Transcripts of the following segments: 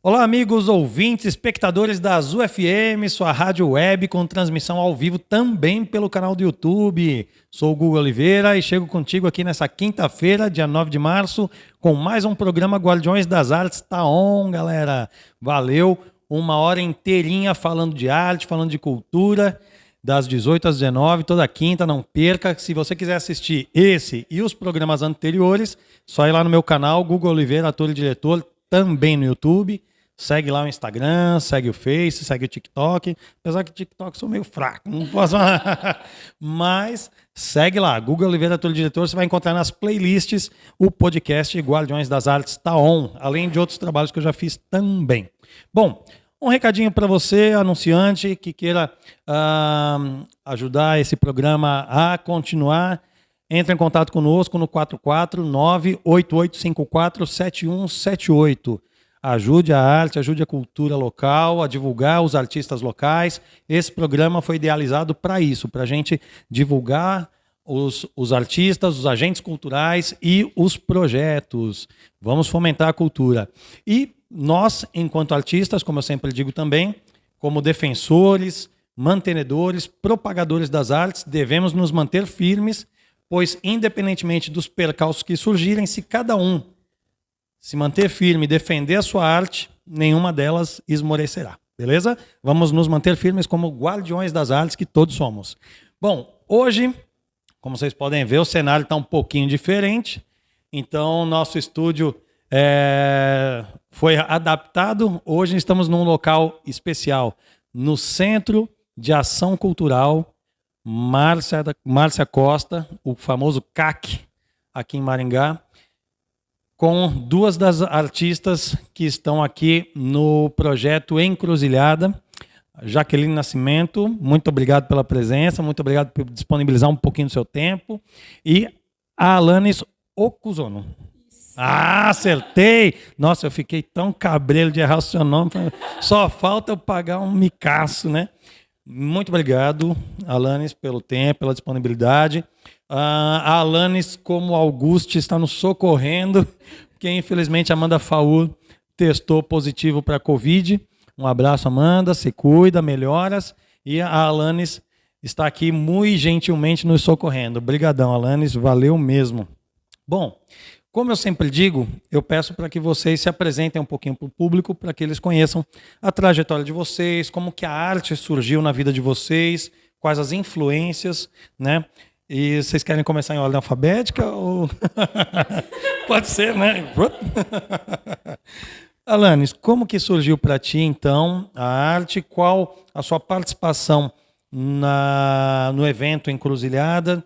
Olá, amigos ouvintes, espectadores da Azul FM, sua rádio web com transmissão ao vivo também pelo canal do YouTube. Sou o Guga Oliveira e chego contigo aqui nessa quinta-feira, dia 9 de março, com mais um programa Guardiões das Artes. Tá on, galera! Valeu! Uma hora inteirinha falando de arte, falando de cultura, das 18 às 19, toda quinta, não perca. Se você quiser assistir esse e os programas anteriores, só ir lá no meu canal, Guga Oliveira, ator e diretor, também no YouTube. Segue lá o Instagram, segue o Face, segue o TikTok. Apesar que o TikTok sou meio fraco, não posso falar. Mas segue lá, Guga Oliveira, ator e diretor. Você vai encontrar nas playlists o podcast Guardiões das Artes tá on, além de outros trabalhos que eu já fiz também. Bom, um recadinho para você, anunciante, que queira ajudar esse programa a continuar. Entre em contato conosco no 449-8854-7178. Ajude a arte, ajude a cultura local, a divulgar os artistas locais. Esse programa foi idealizado para isso, para a gente divulgar os artistas, os agentes culturais e os projetos. Vamos fomentar a cultura. E nós, enquanto artistas, como eu sempre digo também, como defensores, mantenedores, propagadores das artes, devemos nos manter firmes, pois, independentemente dos percalços que surgirem, se cada um se manter firme e defender a sua arte, nenhuma delas esmorecerá. Beleza? Vamos nos manter firmes como guardiões das artes que todos somos. Bom, hoje, como vocês podem ver, o cenário está um pouquinho diferente. Então, nosso estúdio foi adaptado. Hoje estamos num local especial, no Centro de Ação Cultural Márcia Costa, o famoso CAC, aqui em Maringá, com duas das artistas que estão aqui no projeto Encruzilhada. Jaqueline Nascimento, muito obrigado pela presença, muito obrigado por disponibilizar um pouquinho do seu tempo. E a Alanis Okuzono. Ah, acertei! Nossa, eu fiquei tão cabreiro de errar o seu nome. Só falta eu pagar um micaço, né? Muito obrigado, Alanis, pelo tempo, pela disponibilidade. A Alanis, como Auguste, está nos socorrendo, porque infelizmente a Amanda Faur testou positivo para a Covid. Um abraço, Amanda, se cuida, melhoras. E a Alanis está aqui muito gentilmente nos socorrendo. Obrigadão, Alanis, valeu mesmo. Bom, como eu sempre digo, eu peço para que vocês se apresentem um pouquinho para o público, para que eles conheçam a trajetória de vocês, como que a arte surgiu na vida de vocês, quais as influências, né? E vocês querem começar em ordem alfabética? Ou... Pode ser, né? Alanis, como que surgiu para ti, então, a arte? Qual a sua participação no evento Encruzilhada?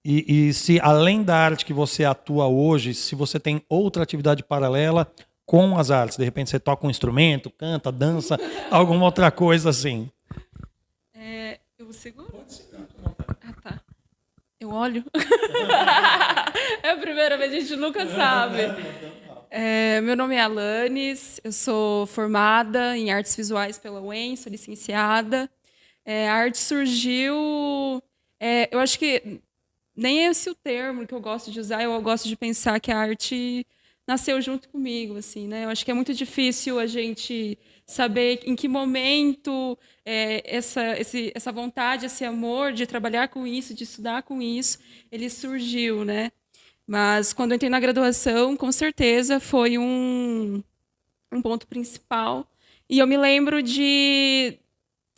E se, além da arte que você atua hoje, se você tem outra atividade paralela com as artes? De repente você toca um instrumento, canta, dança, alguma outra coisa assim. Eu seguro? Ah, tá. Eu olho? É a primeira vez, a gente nunca sabe. Meu nome é Alanis, eu sou formada em artes visuais pela UEM, sou licenciada. A arte surgiu... eu acho que nem é esse o termo que eu gosto de usar, eu gosto de pensar que a arte nasceu junto comigo, assim, né? Eu acho que é muito difícil a gente saber em que momento essa vontade, esse amor de trabalhar com isso, de estudar com isso, ele surgiu, né? Mas quando eu entrei na graduação, com certeza foi um ponto principal. E eu me lembro de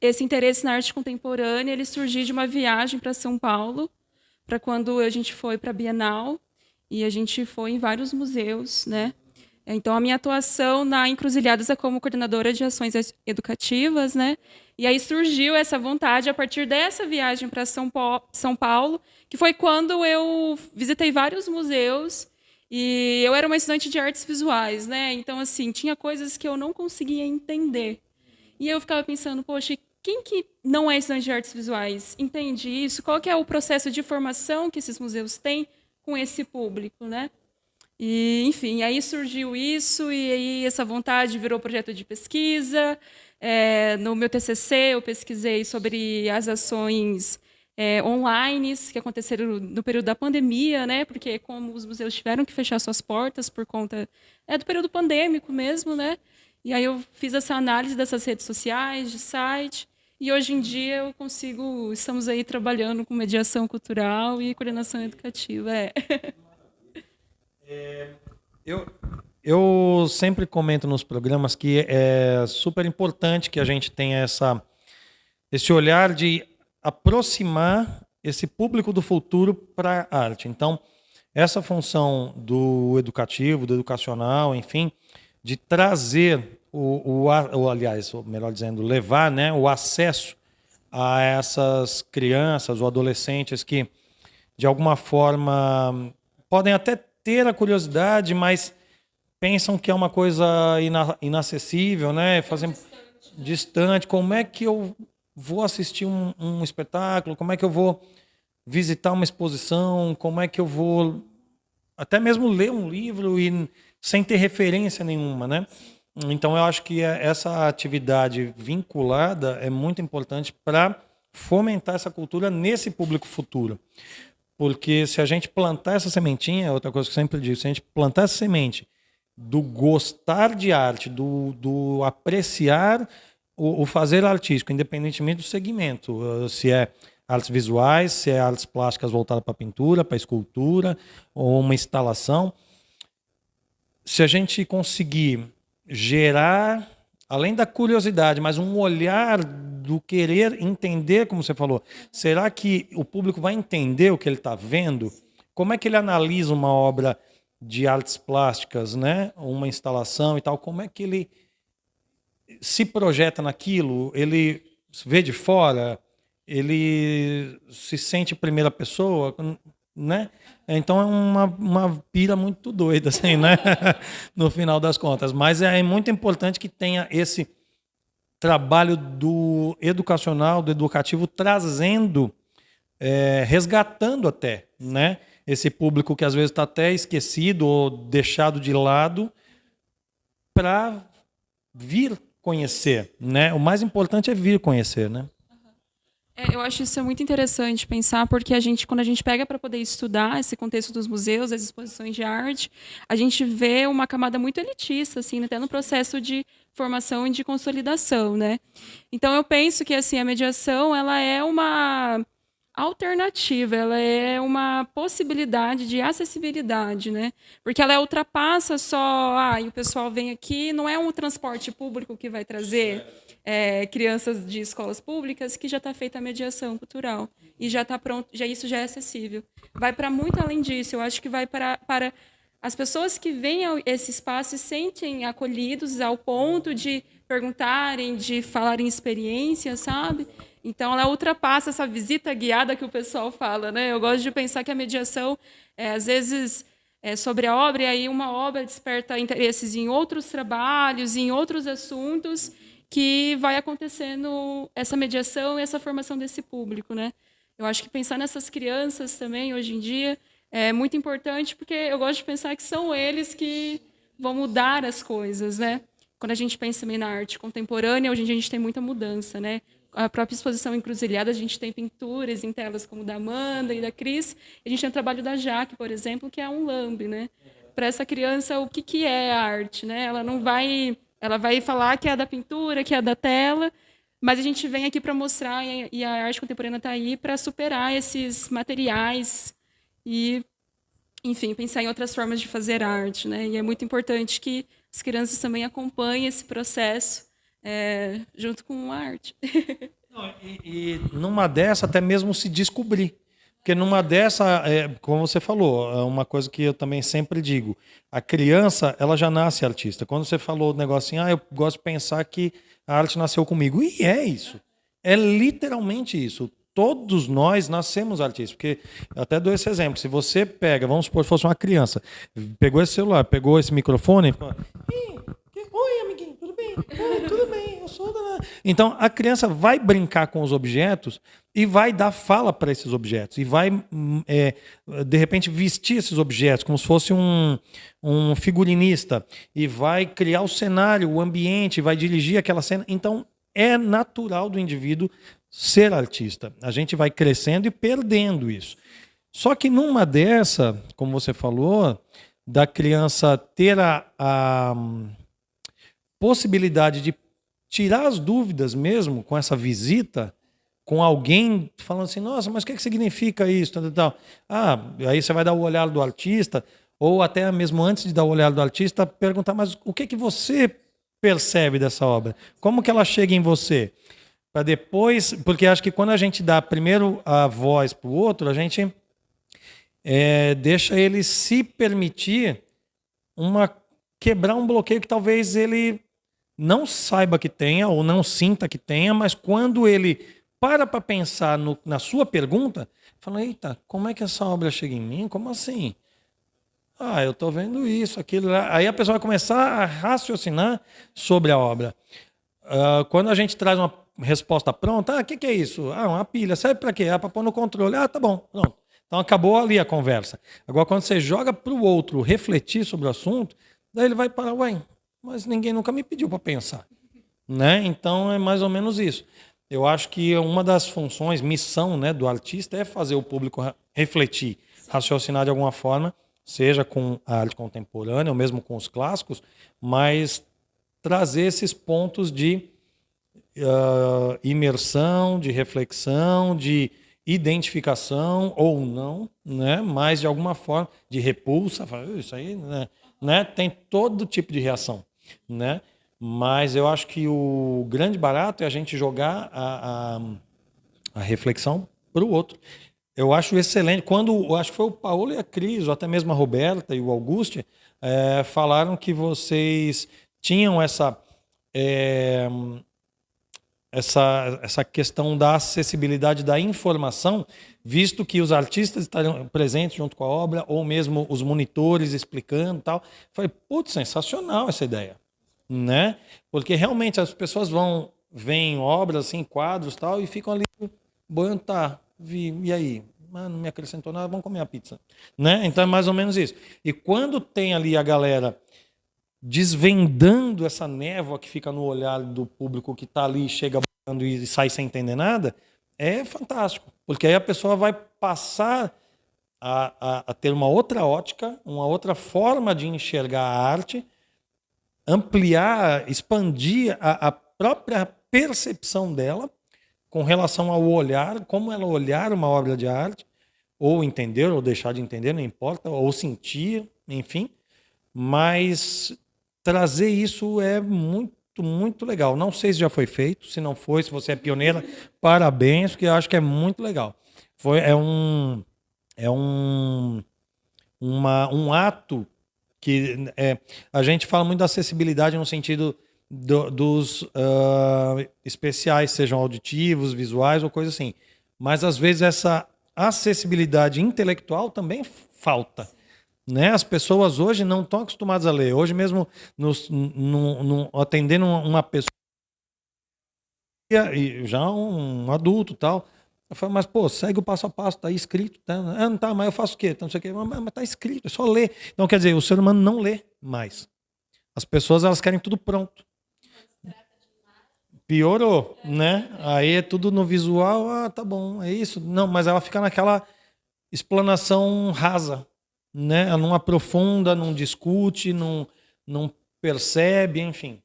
esse interesse na arte contemporânea, ele surgiu de uma viagem para São Paulo, para quando a gente foi para a Bienal, e a gente foi em vários museus, né? Então, a minha atuação na Encruzilhadas é como coordenadora de ações educativas, né? E aí surgiu essa vontade a partir dessa viagem para São Paulo, que foi quando eu visitei vários museus, e eu era uma estudante de artes visuais, né? Então, assim, tinha coisas que eu não conseguia entender. E eu ficava pensando, poxa, quem que não é estudante de artes visuais entende isso? Qual que é o processo de formação que esses museus têm com esse público, né? E, enfim, aí surgiu isso, e aí essa vontade virou projeto de pesquisa. No meu TCC, eu pesquisei sobre as ações online, que aconteceram no período da pandemia, né? Porque como os museus tiveram que fechar suas portas por conta do período pandêmico mesmo, né? E aí eu fiz essa análise dessas redes sociais, de site, e hoje em dia estamos aí trabalhando com mediação cultural e coordenação educativa. Eu sempre comento nos programas que é super importante que a gente tenha esse olhar de aproximar esse público do futuro para a arte. Então, essa função do educativo, do educacional, enfim, de trazer aliás, melhor dizendo, levar, né, o acesso a essas crianças ou adolescentes que, de alguma forma, podem até ter a curiosidade, mas pensam que é uma coisa inacessível, né? Fazem distante. Como é que eu vou assistir um espetáculo? Como é que eu vou visitar uma exposição? Como é que eu vou até mesmo ler um livro e sem ter referência nenhuma, né? Então eu acho que essa atividade vinculada é muito importante para fomentar essa cultura nesse público futuro. Porque se a gente plantar essa sementinha, outra coisa que eu sempre digo, se a gente plantar essa semente do gostar de arte, do apreciar o fazer artístico, independentemente do segmento, se é artes visuais, se é artes plásticas voltadas para pintura, para escultura, ou uma instalação, se a gente conseguir gerar, além da curiosidade, mas um olhar do querer entender, como você falou, será que o público vai entender o que ele está vendo? Como é que ele analisa uma obra de artes plásticas, né? Uma instalação e tal? Como é que ele se projeta naquilo? Ele vê de fora? Ele se sente primeira pessoa, né? Então é uma pira muito doida, assim, né? No final das contas. Mas é muito importante que tenha esse trabalho do educacional, do educativo, trazendo, resgatando até, né? Esse público que às vezes está até esquecido ou deixado de lado para vir conhecer, né? O mais importante é vir conhecer, né? Eu acho isso muito interessante pensar, porque quando a gente pega para poder estudar esse contexto dos museus, das exposições de arte, a gente vê uma camada muito elitista, assim, até no processo de formação e de consolidação, né? Então eu penso que assim a mediação ela é uma alternativa, ela é uma possibilidade de acessibilidade, né? Porque ela ultrapassa só, e o pessoal vem aqui, não é um transporte público que vai trazer crianças de escolas públicas que já está feita a mediação cultural e já está pronto, isso já é acessível. Vai para muito além disso, eu acho que vai para as pessoas que vêm a esse espaço se sentem acolhidos ao ponto de perguntarem, de falarem experiências, sabe? Então, ela ultrapassa essa visita guiada que o pessoal fala, né? Eu gosto de pensar que a mediação, às vezes, é sobre a obra, e aí uma obra desperta interesses em outros trabalhos, em outros assuntos, que vai acontecendo essa mediação e essa formação desse público, né? Eu acho que pensar nessas crianças também, hoje em dia, é muito importante, porque eu gosto de pensar que são eles que vão mudar as coisas, né? Quando a gente pensa também na arte contemporânea, hoje em dia a gente tem muita mudança, né? A própria exposição Encruzilhada, a gente tem pinturas em telas como da Amanda e da Cris. A gente tem o trabalho da Jaque, por exemplo, que é um lambe, né? Para essa criança, o que é a arte, né? Ela vai falar que é da pintura, que é da tela, mas a gente vem aqui para mostrar, e a arte contemporânea está aí para superar esses materiais e, enfim, pensar em outras formas de fazer arte, né? E é muito importante que as crianças também acompanhem esse processo junto com a arte. E numa dessa, até mesmo se descobrir. Porque numa dessa, como você falou, é uma coisa que eu também sempre digo. A criança, ela já nasce artista. Quando você falou o negócio assim, eu gosto de pensar que a arte nasceu comigo. E é isso. É literalmente isso. Todos nós nascemos artistas. Porque, eu até dou esse exemplo. Se você pega, vamos supor que fosse uma criança, pegou esse celular, pegou esse microfone e ficou... Oi, amiguinho, tudo bem? Oi, tudo bem, eu sou da... Então, a criança vai brincar com os objetos e vai dar fala para esses objetos. E vai, de repente, vestir esses objetos como se fosse um figurinista. E vai criar o cenário, o ambiente, vai dirigir aquela cena. Então, é natural do indivíduo ser artista. A gente vai crescendo e perdendo isso. Só que numa dessa, como você falou, da criança ter a possibilidade de tirar as dúvidas mesmo com essa visita, com alguém falando assim, nossa, mas o que significa isso? Aí você vai dar o olhar do artista, ou até mesmo antes de dar o olhar do artista, perguntar, mas o que você percebe dessa obra? Como que ela chega em você? Para depois, porque acho que quando a gente dá primeiro a voz para o outro, a gente deixa ele se permitir quebrar um bloqueio que talvez ele não saiba que tenha, ou não sinta que tenha, mas quando ele para pensar na sua pergunta, fala, eita, como é que essa obra chega em mim? Como assim? Eu estou vendo isso, aquilo lá. Aí a pessoa vai começar a raciocinar sobre a obra. Quando a gente traz uma resposta pronta, o que é isso? Uma pilha, serve para quê? Para pôr no controle. Tá bom, pronto. Então acabou ali a conversa. Agora, quando você joga para o outro refletir sobre o assunto, daí ele vai parar, mas ninguém nunca me pediu para pensar. Né? Então é mais ou menos isso. Eu acho que uma das funções, missão, né, do artista é fazer o público refletir, raciocinar de alguma forma, seja com a arte contemporânea ou mesmo com os clássicos, mas trazer esses pontos de imersão, de reflexão, de identificação ou não, né, mas de alguma forma de repulsa, isso aí, né, tem todo tipo de reação, né? Mas eu acho que o grande barato é a gente jogar a reflexão para o outro. Eu acho excelente. Eu acho que foi o Paulo e a Cris, ou até mesmo a Roberta e o Augusto, falaram que vocês tinham essa questão da acessibilidade da informação, visto que os artistas estariam presentes junto com a obra, ou mesmo os monitores explicando e tal. Falei, putz, sensacional essa ideia. Né? Porque realmente as pessoas veem obras, assim, quadros e tal, e ficam ali boiando, e aí? Não me acrescentou nada, vamos comer a pizza. Né? Então é mais ou menos isso. E quando tem ali a galera desvendando essa névoa que fica no olhar do público que está ali, chega boiando e sai sem entender nada, é fantástico. Porque aí a pessoa vai passar a ter uma outra ótica, uma outra forma de enxergar a arte, ampliar, expandir a própria percepção dela com relação ao olhar, como ela olhar uma obra de arte, ou entender, ou deixar de entender, não importa, ou sentir, enfim. Mas trazer isso é muito, muito legal. Não sei se já foi feito, se não foi, se você é pioneira, parabéns, porque eu acho que é muito legal. É um ato que a gente fala muito da acessibilidade no sentido dos especiais, sejam auditivos, visuais ou coisa assim. Mas, às vezes, essa acessibilidade intelectual também falta. Né? As pessoas hoje não estão acostumadas a ler. Hoje mesmo, atendendo uma pessoa, e já um adulto e tal, eu falo, mas, segue o passo a passo, tá aí escrito. Tá? Não tá, mas eu faço o quê? Então, não sei o quê. Mas tá escrito, é só ler. Então, quer dizer, o ser humano não lê mais. As pessoas, elas querem tudo pronto. Piorou, né? Aí é tudo no visual, tá bom, é isso. Não, mas ela fica naquela explanação rasa, né? Ela não aprofunda, não discute, não percebe, enfim.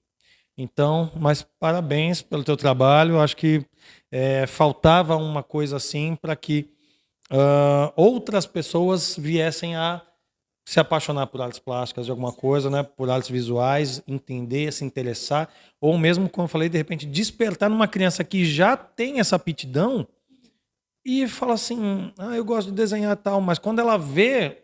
Então, mas parabéns pelo teu trabalho. Eu acho que faltava uma coisa assim para que outras pessoas viessem a se apaixonar por artes plásticas de alguma coisa, né? Por artes visuais, entender, se interessar, ou mesmo, como eu falei, de repente despertar numa criança que já tem essa aptidão e fala assim, eu gosto de desenhar e tal, mas quando ela vê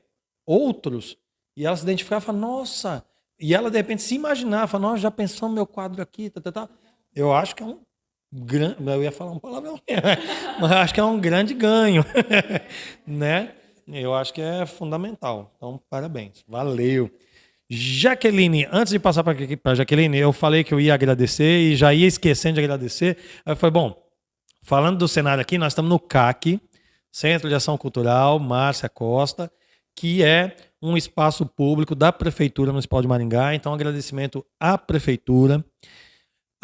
outros e ela se identificar, fala, nossa, e ela de repente se imaginar, fala, nossa, já pensou no meu quadro aqui, eu acho que é um grande, eu ia falar um palavrão, mas acho que é um grande ganho, né? Eu acho que é fundamental. Então, parabéns. Valeu. Jaqueline, antes de passar para Jaqueline, eu falei que eu ia agradecer e já ia esquecendo de agradecer. Aí foi bom. Falando do cenário aqui, nós estamos no CAC, Centro de Ação Cultural Márcia Costa, que é um espaço público da Prefeitura Municipal de Maringá. Então, agradecimento à Prefeitura,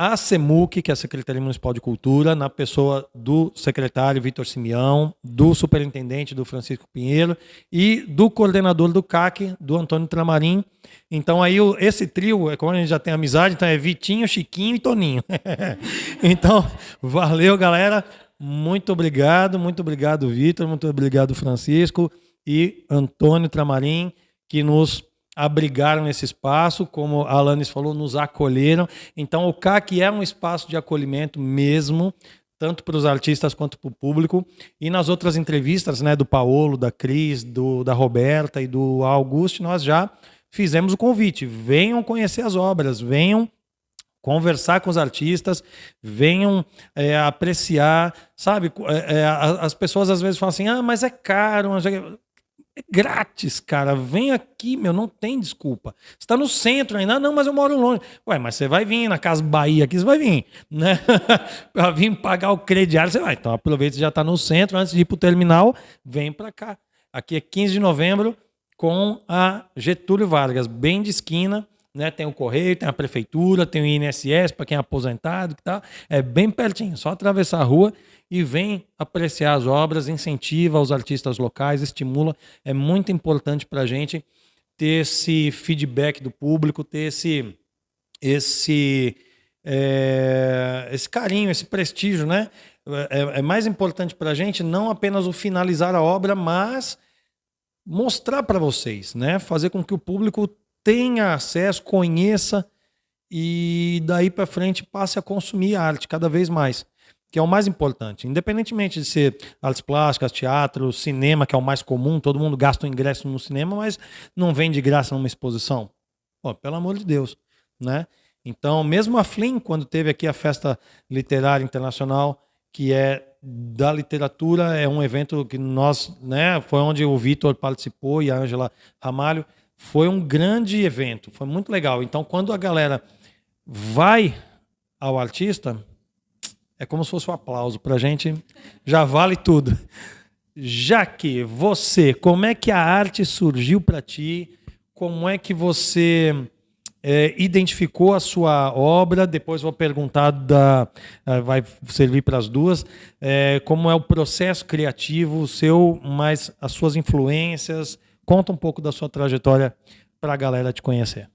a SEMUC, que é a Secretaria Municipal de Cultura, na pessoa do secretário Vitor Simeão, do superintendente do Francisco Pinheiro e do coordenador do CAC, do Antônio Tramarim. Então aí esse trio, como a gente já tem amizade, então é Vitinho, Chiquinho e Toninho. Então, valeu, galera. Muito obrigado, Vitor, muito obrigado, Francisco e Antônio Tramarim, que nos abrigaram nesse espaço, como a Alanis falou, nos acolheram. Então, o CAC é um espaço de acolhimento mesmo, tanto para os artistas quanto para o público. E nas outras entrevistas, né, do Paolo, da Cris, da Roberta e do Augusto, nós já fizemos o convite. Venham conhecer as obras, venham conversar com os artistas, venham apreciar, sabe? As pessoas às vezes falam assim, mas é caro, mas é grátis, cara. Vem aqui, meu, não tem desculpa. Você está no centro ainda, não, mas eu moro longe. Ué, mas você vai vir na Casa Bahia aqui, você vai vir, né? Para vir pagar o crediário, você vai. Então aproveita, você já está no centro, antes de ir para o terminal, vem para cá. Aqui é 15 de novembro com a Getúlio Vargas, bem de esquina, né? Tem o Correio, tem a Prefeitura, tem o INSS para quem é aposentado, que tá, é bem pertinho, só atravessar a rua e vem apreciar as obras, incentiva os artistas locais, estimula. É muito importante para a gente ter esse feedback do público, ter esse carinho, esse prestígio, né? É mais importante para a gente não apenas o finalizar a obra, mas mostrar para vocês, né? Fazer com que o público tenha acesso, conheça e daí para frente passe a consumir a arte cada vez mais, que é o mais importante. Independentemente de ser artes plásticas, teatro, cinema, que é o mais comum, todo mundo gasta um ingresso no cinema, mas não vem de graça numa exposição. Pô, pelo amor de Deus, né? Então, mesmo a FLIM, quando teve aqui a Festa Literária Internacional, que é da literatura, é um evento que nós, né, foi onde o Vitor participou e a Ângela Ramalho. Foi um grande evento, foi muito legal. Então, quando a galera vai ao artista, é como se fosse um aplauso. Pra gente, já vale tudo. Jaque, você, como é que a arte surgiu para ti? Como é que você identificou a sua obra? Depois vou perguntar, vai servir para as duas, como é o processo criativo seu, mas as suas influências. Conta um pouco da sua trajetória para a galera te conhecer.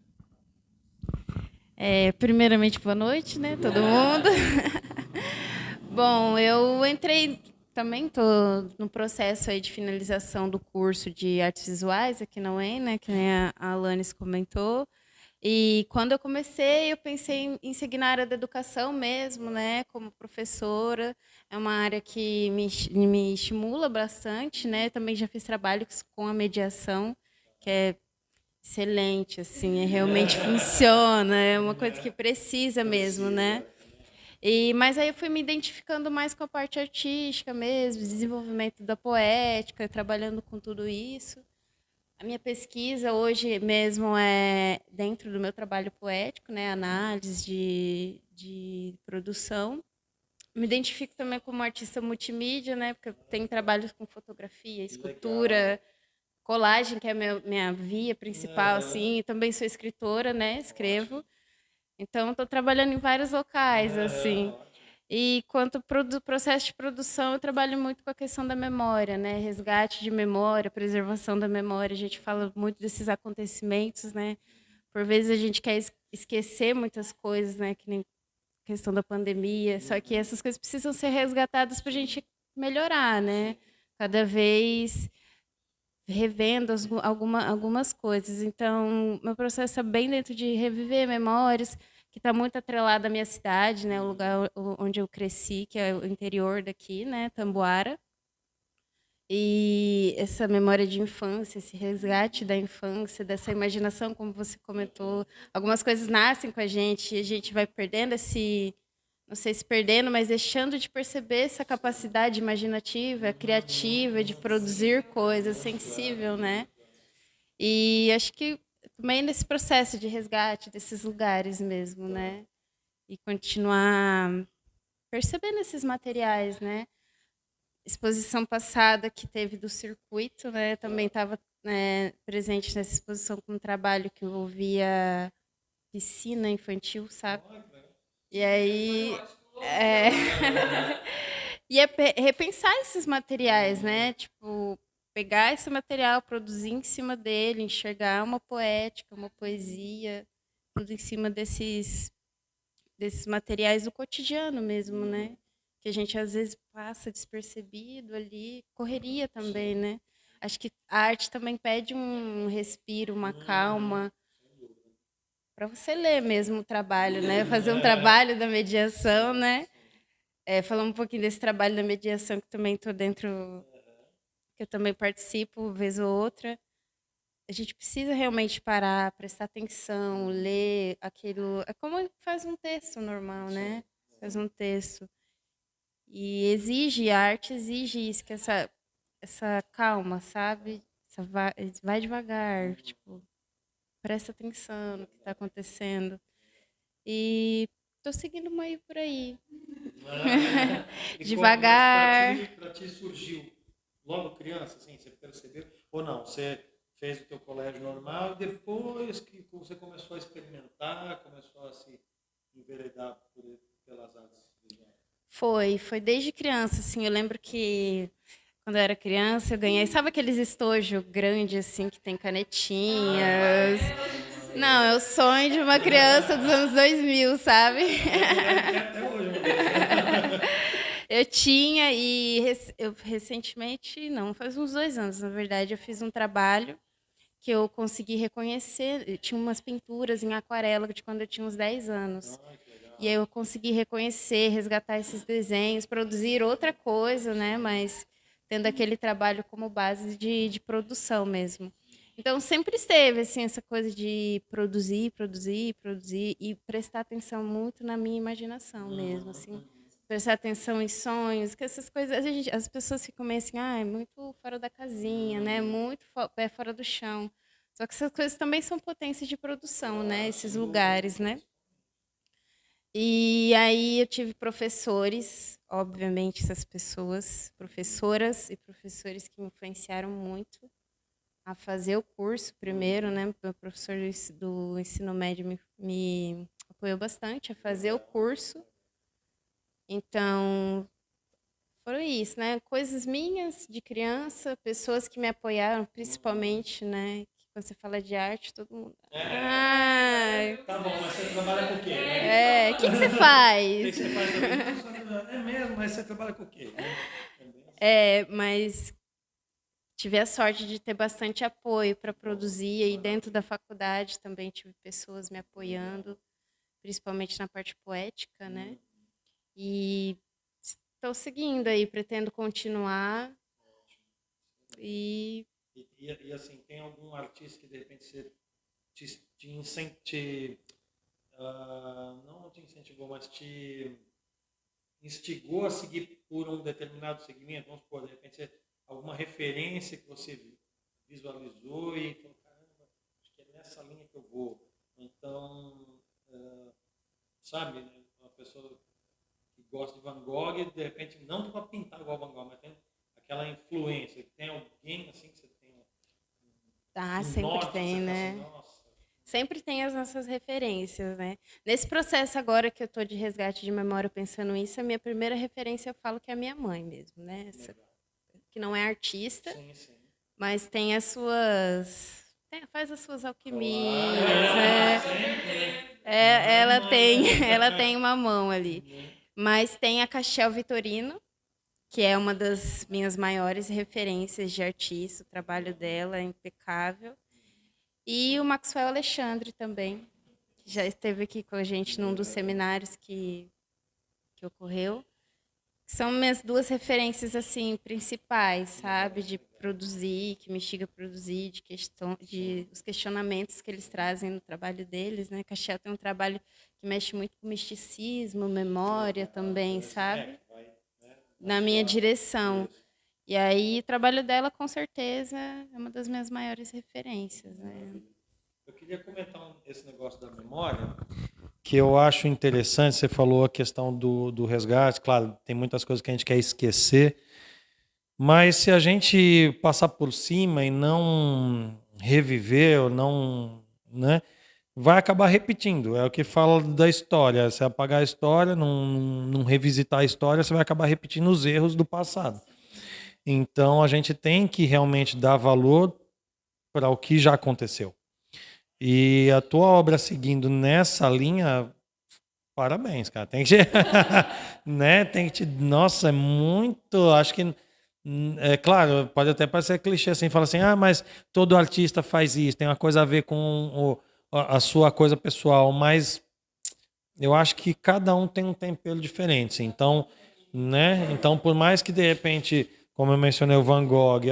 Primeiramente, boa noite, né, todo mundo. Bom, eu entrei, também estou no processo aí de finalização do curso de artes visuais aqui na UEM, né, que nem a Alanis comentou. E quando eu comecei, eu pensei em seguir na área da educação mesmo, né, como professora. É uma área que me estimula bastante, né? Também já fiz trabalhos com a mediação, que é excelente, assim, realmente funciona, é uma coisa que precisa mesmo, né? Mas aí eu fui me identificando mais com a parte artística mesmo, desenvolvimento da poética, trabalhando com tudo isso. A minha pesquisa hoje mesmo é dentro do meu trabalho poético, né? Análise de produção. Me identifico também como artista multimídia, né? Porque eu tenho trabalhos com fotografia, escultura, colagem, que é a minha via principal, assim. E também sou escritora, né? Escrevo. Então, estou trabalhando em vários locais, assim. E quanto ao processo de produção, eu trabalho muito com a questão da memória, né? Resgate de memória, preservação da memória. A gente fala muito desses acontecimentos, né? Por vezes a gente quer esquecer muitas coisas, né? Que nem questão da pandemia, só que essas coisas precisam ser resgatadas para a gente melhorar, né? Cada vez revendo algumas coisas. Então, meu processo é bem dentro de reviver memórias, que está muito atrelado à minha cidade, né? O lugar onde eu cresci, que é o interior daqui, né? Tamboara. E essa memória de infância, esse resgate da infância, dessa imaginação, como você comentou, algumas coisas nascem com a gente vai perdendo não sei se perdendo, mas deixando de perceber essa capacidade imaginativa, criativa, de produzir coisas, sensível, né? E acho que também nesse processo de resgate desses lugares mesmo, né? E continuar percebendo esses materiais, né? Exposição passada que teve do circuito, né? Também estava presente nessa exposição com um trabalho que envolvia piscina infantil, sabe? E aí, é... e é repensar esses materiais, né? Tipo, pegar esse material, produzir em cima dele, enxergar uma poética, uma poesia, tudo em cima desses materiais do cotidiano mesmo, né? Que a gente às vezes passa despercebido ali, correria também, né? Acho que a arte também pede um respiro, uma calma, para você ler mesmo o trabalho, né? Fazer um trabalho da mediação, né? Falando um pouquinho desse trabalho da mediação que também estou dentro, que eu também participo, vez ou outra. A gente precisa realmente parar, prestar atenção, ler aquilo. É como faz um texto normal, né? Faz um texto. E exige, a arte exige isso, que essa calma, sabe? Vai devagar, tipo, presta atenção no que está acontecendo. E tô seguindo meio por aí. Devagar. Para ti surgiu logo criança, assim, você percebeu? Ou não? Você fez o teu colégio normal e depois que você começou a experimentar, começou a se enveredar pelas artes visuais? Foi desde criança, assim. Eu lembro que quando eu era criança eu ganhei, sabe aqueles estojos grandes, assim, que tem canetinhas? Não, é o sonho de uma criança dos anos 2000, sabe? Até hoje, Eu tinha eu recentemente, não, faz uns 2 anos, na verdade, eu fiz um trabalho que eu consegui reconhecer. Eu tinha umas pinturas em aquarela de quando eu tinha uns 10 anos. E aí eu consegui reconhecer, resgatar esses desenhos, produzir outra coisa, né? Mas tendo aquele trabalho como base de produção mesmo. Então sempre esteve assim essa coisa de produzir, produzir, produzir e prestar atenção muito na minha imaginação mesmo, assim. Prestar atenção em sonhos, que essas coisas, as pessoas ficam meio assim, é muito fora da casinha, né? Muito pé fora do chão. Só que essas coisas também são potências de produção, né? Esses lugares, né? E aí eu tive professores, obviamente essas pessoas, professoras e professores que me influenciaram muito a fazer o curso primeiro, né? O professor do ensino médio me apoiou bastante a fazer o curso. Então, foram isso, né? Coisas minhas de criança, pessoas que me apoiaram, principalmente, né? Que quando você fala de arte, todo mundo. Tá bom, mas você trabalha com o quê? O que você O que faz? você faz também? É mesmo, mas você trabalha com o quê? Mas tive a sorte de ter bastante apoio para produzir, e dentro da faculdade também tive pessoas me apoiando, principalmente na parte poética, né? E estou seguindo aí, pretendo continuar. E assim, tem algum artista que de repente você não te incentivou, mas te instigou a seguir por um determinado segmento? Vamos supor, de repente, alguma referência que você visualizou e falou, caramba, acho que é nessa linha que eu vou. Então, sabe, né? Uma pessoa que gosta de Van Gogh, de repente, não para pintar igual Van Gogh, mas tem aquela influência. Tem alguém assim que você tem sempre norte, tem, né? Assim, nossa. Sempre tem as nossas referências, né? Nesse processo agora que eu estou de resgate de memória pensando nisso, a minha primeira referência eu falo que é a minha mãe mesmo, né? Que não é artista, sim. mas tem as suas... faz as suas alquimias, né? Ela tem uma mão ali. Mas tem a Castiel Vitorino, que é uma das minhas maiores referências de artista. O trabalho dela é impecável. E o Maxwell Alexandre também, que já esteve aqui com a gente num dos seminários que ocorreu. São minhas duas referências assim principais, sabe, de produzir, que me instiga a produzir, os questionamentos que eles trazem no trabalho deles, né? Castiel tem um trabalho que mexe muito com misticismo, memória também, sabe? Na minha direção. E aí, o trabalho dela, com certeza, é uma das minhas maiores referências, né? Eu queria comentar esse negócio da memória, que eu acho interessante. Você falou a questão do resgate. Claro, tem muitas coisas que a gente quer esquecer, mas se a gente passar por cima e não reviver, ou não, né, vai acabar repetindo. É o que fala da história. Se apagar a história, não revisitar a história, você vai acabar repetindo os erros do passado. Então, a gente tem que realmente dar valor para o que já aconteceu. E a tua obra seguindo nessa linha, parabéns, cara. Tem que, né? Tem que, nossa, é muito, acho que é claro, pode até parecer clichê assim, fala assim: "Ah, mas todo artista faz isso, tem uma coisa a ver com a sua coisa pessoal", mas eu acho que cada um tem um tempero diferente. Então, né? Então, por mais que de repente, como eu mencionei o Van Gogh,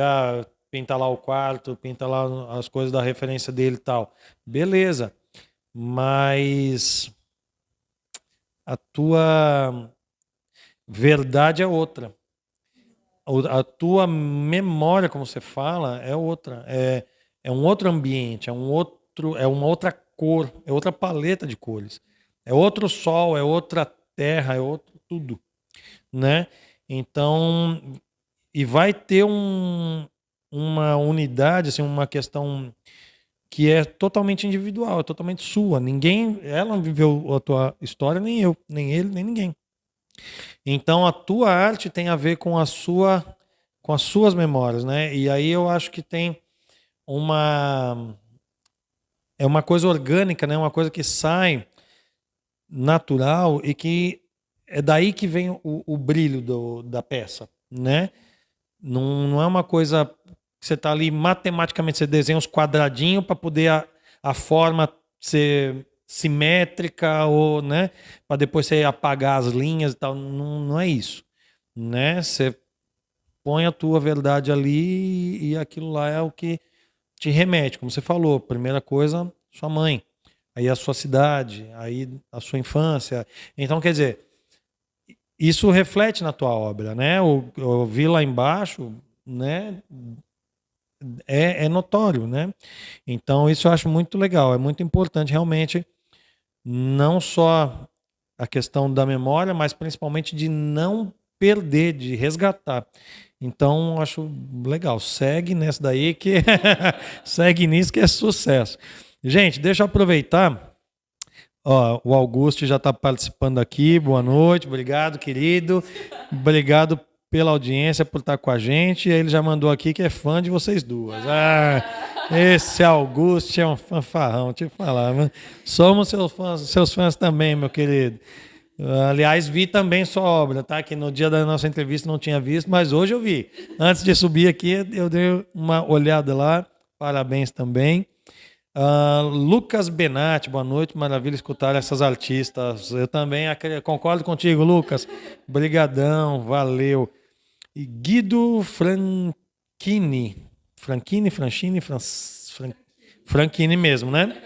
pinta lá o quarto, pinta lá as coisas da referência dele e tal. Beleza. Mas a tua verdade é outra. A tua memória, como você fala, é outra. É um outro ambiente, é uma outra cor, é outra paleta de cores. É outro sol, é outra terra, é outro tudo, né? Então, e vai ter uma unidade, assim, uma questão que é totalmente individual, é totalmente sua. Ela não viveu a tua história, nem eu, nem ele, nem ninguém. Então a tua arte tem a ver com com as suas memórias, né? E aí eu acho que tem é uma coisa orgânica, né? Uma coisa que sai natural e que é daí que vem o brilho da peça, né? Não é uma coisa que você está ali matematicamente, você desenha uns quadradinhos para poder a forma ser simétrica ou, né, para depois você apagar as linhas e tal. Não é isso, né? Você põe a tua verdade ali e aquilo lá é o que te remete, como você falou. Primeira coisa, sua mãe, aí a sua cidade, aí a sua infância. Então, quer dizer, isso reflete na tua obra, né? Eu vi lá embaixo, né? É notório, né? Então, isso eu acho muito legal. É muito importante, realmente, não só a questão da memória, mas principalmente de não perder, de resgatar. Então, acho legal. Segue nessa daí que segue nisso que é sucesso. Gente, deixa eu aproveitar. Ó, o Augusto já está participando aqui. Boa noite, obrigado, querido. Obrigado pela audiência, por estar com a gente. E ele já mandou aqui que é fã de vocês duas. Esse Augusto é um fanfarrão, deixa eu falar. Somos seus fãs também, meu querido. Aliás, vi também sua obra, tá? Que no dia da nossa entrevista não tinha visto, mas hoje eu vi. Antes de subir aqui, eu dei uma olhada lá. Parabéns também. Lucas Benatti, boa noite, maravilha escutar essas artistas. Eu também concordo contigo, Lucas. Brigadão, valeu. E Guido Franchini mesmo, né?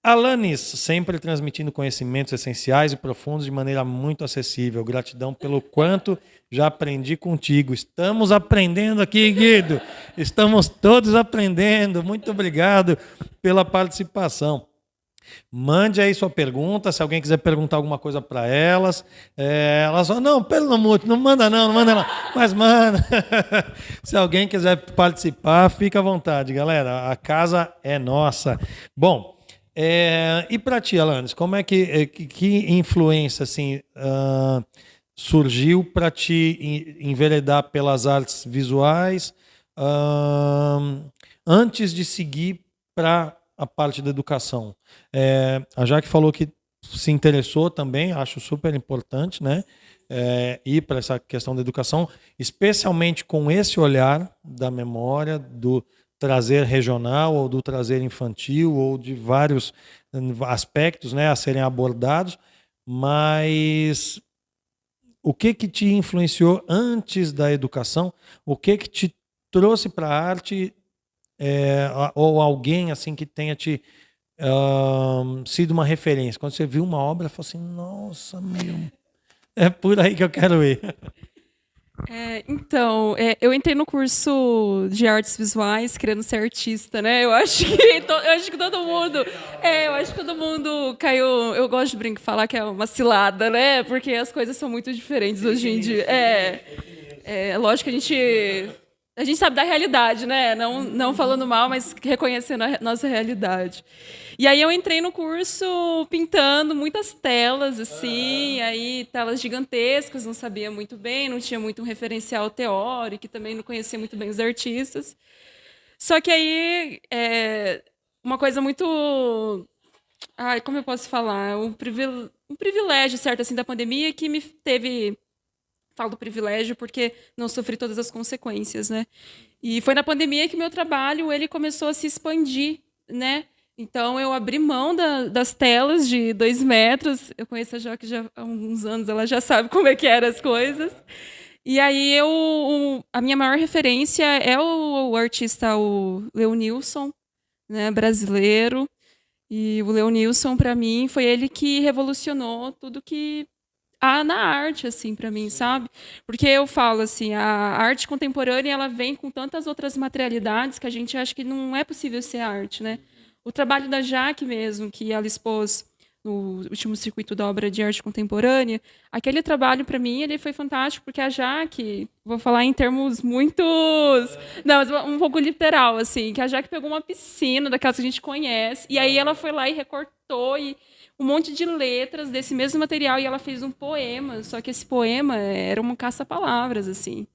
Alanis, sempre transmitindo conhecimentos essenciais e profundos de maneira muito acessível. Gratidão pelo quanto já aprendi contigo. Estamos aprendendo aqui, Guido. Estamos todos aprendendo. Muito obrigado pela participação. Mande aí sua pergunta, se alguém quiser perguntar alguma coisa para elas. Elas falam, não, pelo amor, não manda não. Mas manda. Se alguém quiser participar, fica à vontade, galera. A casa é nossa. Bom, e para ti, Alanis, como é que influência assim, surgiu para te enveredar pelas artes visuais antes de seguir para a parte da educação? A Jaque falou que se interessou também, acho super importante, né? Ir para essa questão da educação, especialmente com esse olhar da memória, do trazer regional ou do trazer infantil ou de vários aspectos, né, a serem abordados. Mas o que te influenciou antes da educação? O que te trouxe para a arte? Ou alguém assim que tenha te sido uma referência? Quando você viu uma obra, falou assim, nossa, meu, é por aí que eu quero ir. Então, eu entrei no curso de artes visuais querendo ser artista, né? Eu acho que todo mundo caiu. Eu gosto de falar que é uma cilada, né? Porque as coisas são muito diferentes hoje em dia. Lógico que a gente A gente sabe da realidade, né? Não falando mal, mas reconhecendo a nossa realidade. E aí eu entrei no curso pintando muitas telas, assim, aí telas gigantescas, não sabia muito bem, não tinha muito um referencial teórico, e também não conhecia muito bem os artistas. Só que aí, uma coisa muito... Ai, como eu posso falar? Um privilégio, certo, assim, da pandemia que me teve... Falo do privilégio porque não sofri todas as consequências, né? E foi na pandemia que meu trabalho ele começou a se expandir, né? Então eu abri mão das telas de 2 metros. Eu conheço a Joque já há alguns anos, ela já sabe como é que eram as coisas. E aí a minha maior referência é o artista, o Leonilson, né, brasileiro. E o Leonilson, para mim, foi ele que revolucionou tudo que na arte, assim, para mim, sabe? Porque eu falo assim, a arte contemporânea ela vem com tantas outras materialidades que a gente acha que não é possível ser arte, né? O trabalho da Jaque mesmo, que ela expôs no último circuito da obra de arte contemporânea, aquele trabalho para mim ele foi fantástico porque a Jaque, vou falar em termos muitos, não, mas um pouco literal assim, que a Jaque pegou uma piscina daquelas que a gente conhece e aí ela foi lá e recortou e um monte de letras desse mesmo material e ela fez um poema, só que esse poema era uma caça-palavras, assim.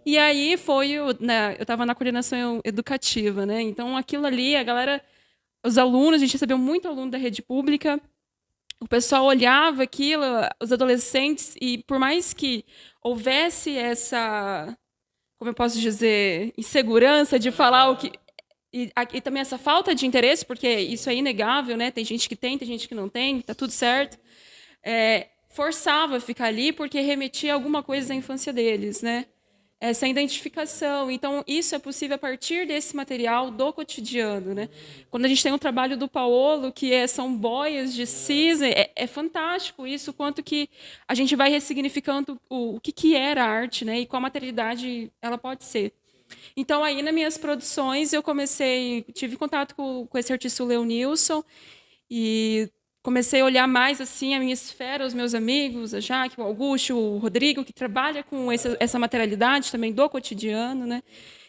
E aí eu estava na coordenação educativa, né? Então aquilo ali, a galera, os alunos, a gente recebeu muito aluno da rede pública, o pessoal olhava aquilo, os adolescentes, e por mais que houvesse essa, como eu posso dizer, insegurança de falar o que... E também essa falta de interesse, porque isso é inegável, né? Tem gente que tem gente que não tem, tá tudo certo. Forçava a ficar ali porque remetia a alguma coisa da infância deles, né? Essa identificação. Então, isso é possível a partir desse material do cotidiano, né? Quando a gente tem um trabalho do Paolo, que são boias de cisne, é fantástico isso, quanto que a gente vai ressignificando o que era arte, né? E qual materialidade ela pode ser. Então, aí, nas minhas produções, eu tive contato com esse artista, o Leonilson, e comecei a olhar mais assim a minha esfera, os meus amigos, a Jaque, o Augusto, o Rodrigo, que trabalha com essa materialidade também do cotidiano, né?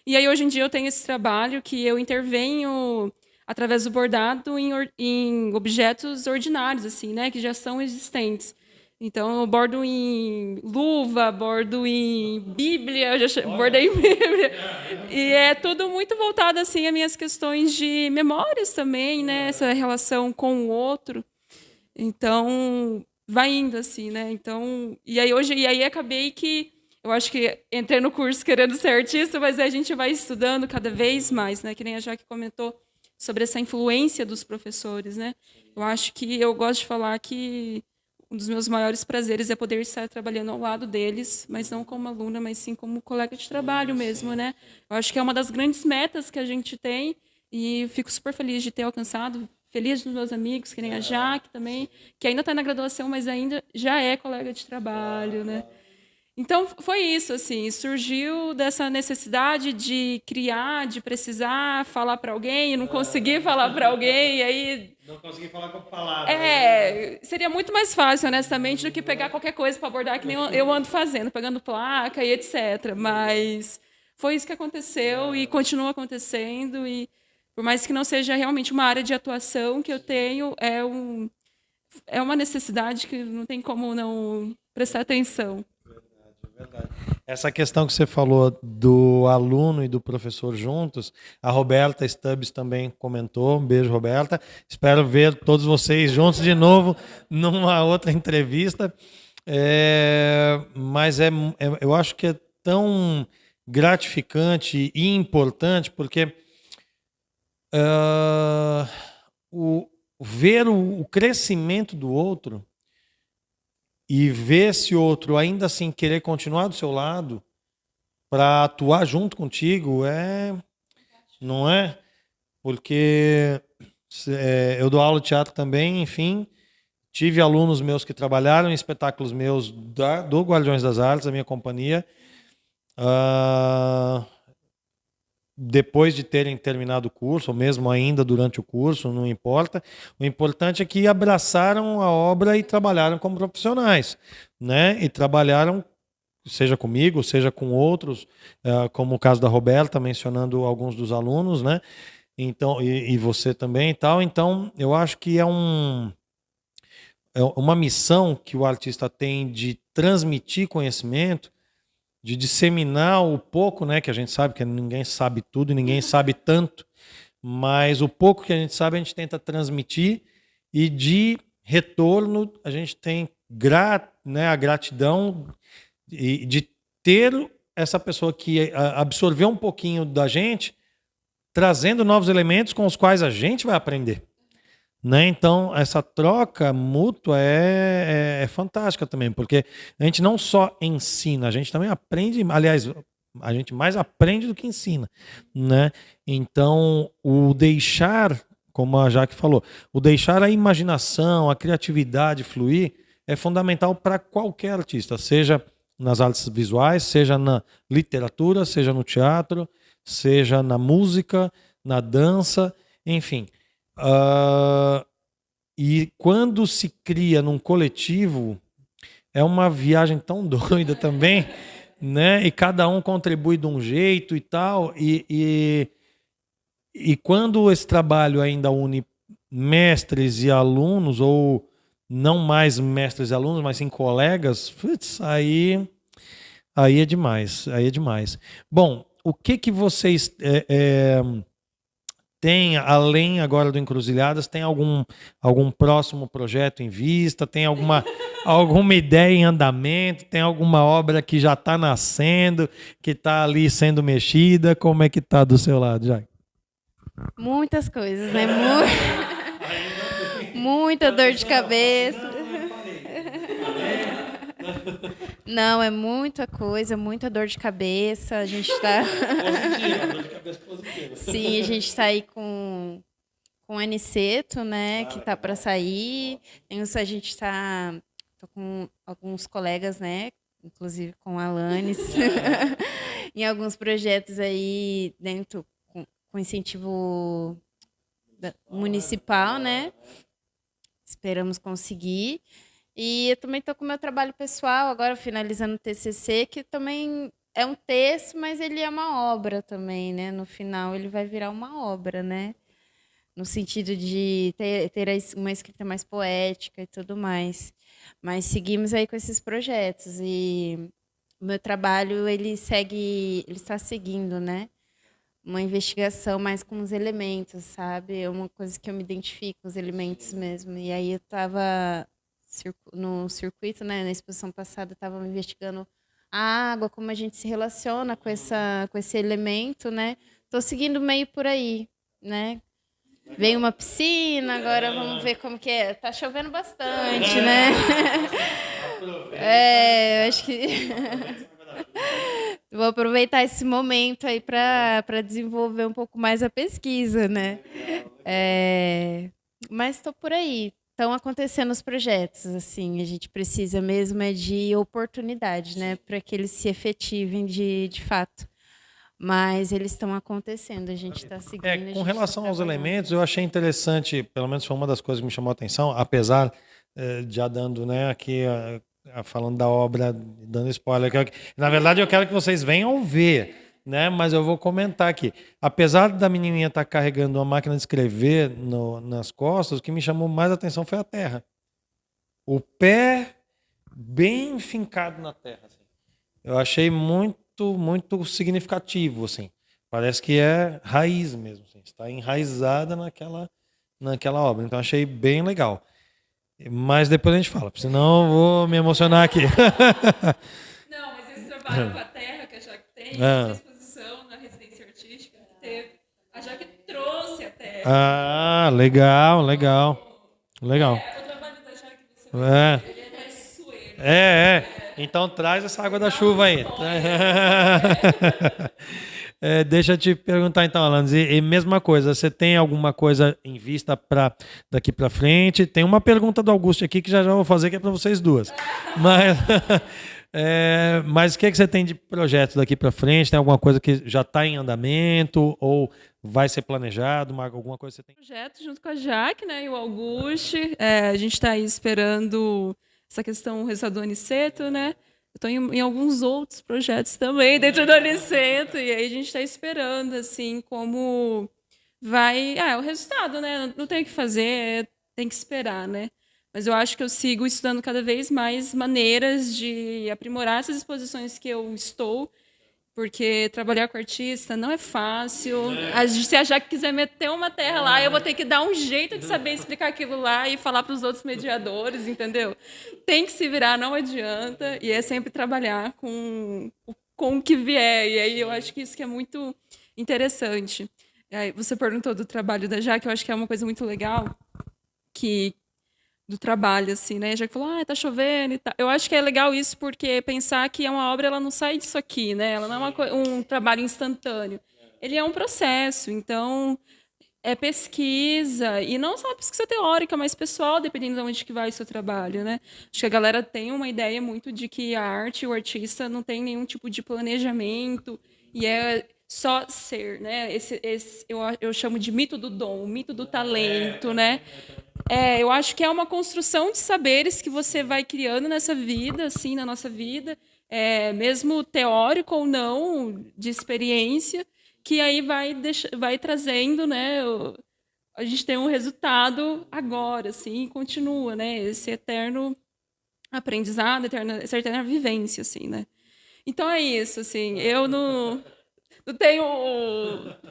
E aí, hoje em dia, eu tenho esse trabalho que eu intervenho através do bordado em objetos ordinários, assim, né? Que já são existentes. Então, eu bordo em luva, bordo em Bíblia, eu já bordei em Bíblia. E é tudo muito voltado assim, a minhas questões de memórias também, né? Essa relação com o outro. Então, vai indo assim, né? Então, e aí acabei que eu acho que entrei no curso querendo ser artista, mas a gente vai estudando cada vez mais, né? Que nem a Jaque comentou sobre essa influência dos professores, né? Eu acho que eu gosto de falar que um dos meus maiores prazeres é poder estar trabalhando ao lado deles, mas não como aluna, mas sim como colega de trabalho mesmo, né? Eu acho que é uma das grandes metas que a gente tem e fico super feliz de ter alcançado, feliz dos meus amigos, que nem a Jaque também, que ainda está na graduação, mas ainda já é colega de trabalho, né? Então, foi isso, assim, surgiu dessa necessidade de criar, de precisar falar para alguém e não conseguir falar para alguém, e aí... Não conseguir falar com palavras. Seria muito mais fácil, honestamente, do que pegar qualquer coisa para abordar, que nem eu ando fazendo, pegando placa e etc. Mas foi isso que aconteceu e continua acontecendo, e por mais que não seja realmente uma área de atuação que eu tenho, é uma necessidade que não tem como não prestar atenção. Verdade. Essa questão que você falou do aluno e do professor juntos, a Roberta Stubbs também comentou. Um beijo, Roberta. Espero ver todos vocês juntos de novo numa outra entrevista. Mas eu acho que é tão gratificante e importante porque ver o crescimento do outro e ver esse outro ainda assim querer continuar do seu lado para atuar junto contigo não é? Porque eu dou aula de teatro também, enfim, tive alunos meus que trabalharam em espetáculos meus do Guardiões das Artes, a minha companhia, depois de terem terminado o curso, ou mesmo ainda durante o curso, não importa. O importante é que abraçaram a obra e trabalharam como profissionais, né? E trabalharam seja comigo, seja com outros, como o caso da Roberta, mencionando alguns dos alunos, né? Então, e você também e tal. Então, eu acho que é uma missão que o artista tem de transmitir conhecimento, de disseminar o pouco, né? Que a gente sabe que ninguém sabe tudo, ninguém sabe tanto, mas o pouco que a gente sabe, a gente tenta transmitir, e de retorno a gente tem a gratidão de ter essa pessoa que absorveu um pouquinho da gente, trazendo novos elementos com os quais a gente vai aprender. Né? Então, essa troca mútua é fantástica também, porque a gente não só ensina, a gente também aprende, aliás, a gente mais aprende do que ensina. Né? Então, o deixar, como a Jaque falou, o deixar a imaginação, a criatividade fluir é fundamental para qualquer artista, seja nas artes visuais, seja na literatura, seja no teatro, seja na música, na dança, enfim. E quando se cria num coletivo, é uma viagem tão doida também, né? E cada um contribui de um jeito e tal. E quando esse trabalho ainda une mestres e alunos, ou não mais mestres e alunos, mas sim colegas, putz, aí é demais, aí é demais. Bom, o que vocês têm, além agora do Encruzilhadas, tem algum próximo projeto em vista? Tem alguma ideia em andamento? Tem alguma obra que já está nascendo, que está ali sendo mexida? Como é que está do seu lado, Jaque? Muitas coisas, né? Muita dor de cabeça. Não, é muita coisa, muita dor de cabeça. A gente está... dor de cabeça positiva. Sim, a gente está aí com o Aniceto, né? Que está para sair. A gente está com alguns colegas, né? Inclusive com a Alanis, em alguns projetos aí dentro, com incentivo municipal, né? Esperamos conseguir. E eu também estou com o meu trabalho pessoal, agora finalizando o TCC, que também é um texto, mas ele é uma obra também, né? No final ele vai virar uma obra, né? No sentido de ter uma escrita mais poética e tudo mais. Mas seguimos aí com esses projetos, e o meu trabalho ele está seguindo, né? Uma investigação mais com os elementos, sabe? É uma coisa que eu me identifico, os elementos mesmo. E aí eu estava no circuito, né? Na exposição passada, eu estava investigando a água, como a gente se relaciona com esse elemento, né? Estou seguindo meio por aí, né? Vem uma piscina, agora vamos ver como que é. Tá chovendo bastante, né? Acho que vou aproveitar esse momento aí para desenvolver um pouco mais a pesquisa, né? Mas estou por aí. Estão acontecendo os projetos, assim, a gente precisa mesmo de oportunidade, né? Para que eles se efetivem de fato. Mas eles estão acontecendo, a gente está seguindo. Com relação aos elementos, eu achei interessante, pelo menos foi uma das coisas que me chamou a atenção, apesar de já dando, né, aqui, falando da obra, dando spoiler, na verdade eu quero que vocês venham ver, né, mas eu vou comentar aqui. Apesar da menininha estar carregando uma máquina de escrever nas costas, o que me chamou mais a atenção foi a terra. O pé bem fincado na terra. Assim. Eu achei muito significativo, assim. Parece que é raiz mesmo, assim. Está enraizada naquela obra. Então achei bem legal. Mas depois a gente fala, senão eu vou me emocionar aqui. Não, mas esse trabalho com a terra que a Jaque tem, a exposição na residência artística que teve, a Jaque trouxe a terra. Ah, legal. O trabalho da Jaque, você vai ver, ele é mais sueiro. Então traz essa água da chuva aí. Deixa eu te perguntar então, Alanis, e mesma coisa, você tem alguma coisa em vista para daqui para frente? Tem uma pergunta do Augusto aqui que já vou fazer, que é para vocês duas. Mas o que você tem de projeto daqui para frente? Tem alguma coisa que já está em andamento ou vai ser planejado? Alguma coisa que você tem? Projeto junto com a Jaque, né, e o Augusto. A gente está aí esperando essa questão, o resultado do Aniceto, né? Eu estou em alguns outros projetos também dentro do Unicentro, e aí a gente está esperando, assim, como vai... é o resultado, né? Não tem o que fazer, tem que esperar, né? Mas eu acho que eu sigo estudando cada vez mais maneiras de aprimorar essas exposições que eu estou, porque trabalhar com artista não é fácil. Se a Jaque quiser meter uma terra lá, eu vou ter que dar um jeito de saber explicar aquilo lá e falar para os outros mediadores, entendeu? Tem que se virar, não adianta. E é sempre trabalhar com o que vier. E aí eu acho que isso que é muito interessante. Aí você perguntou do trabalho da Jaque, eu acho que é uma coisa muito legal que do trabalho, assim, né? Já que falou, tá chovendo e tal. Eu acho que é legal isso porque pensar que é uma obra, ela não sai disso aqui, né? Ela não é um trabalho instantâneo. Ele é um processo, então é pesquisa, e não só pesquisa teórica, mas pessoal, dependendo de onde que vai o seu trabalho, né? Acho que a galera tem uma ideia muito de que a arte e o artista não tem nenhum tipo de planejamento, e é só ser, né? Eu chamo de mito do dom, o mito do talento, né? Eu acho que é uma construção de saberes que você vai criando nessa vida, assim, na nossa vida, mesmo teórico ou não, de experiência, que aí vai trazendo, né? A gente tem um resultado agora, assim, e continua, né? Esse eterno aprendizado, essa eterna vivência, assim, né? Então é isso, assim. Eu não tenho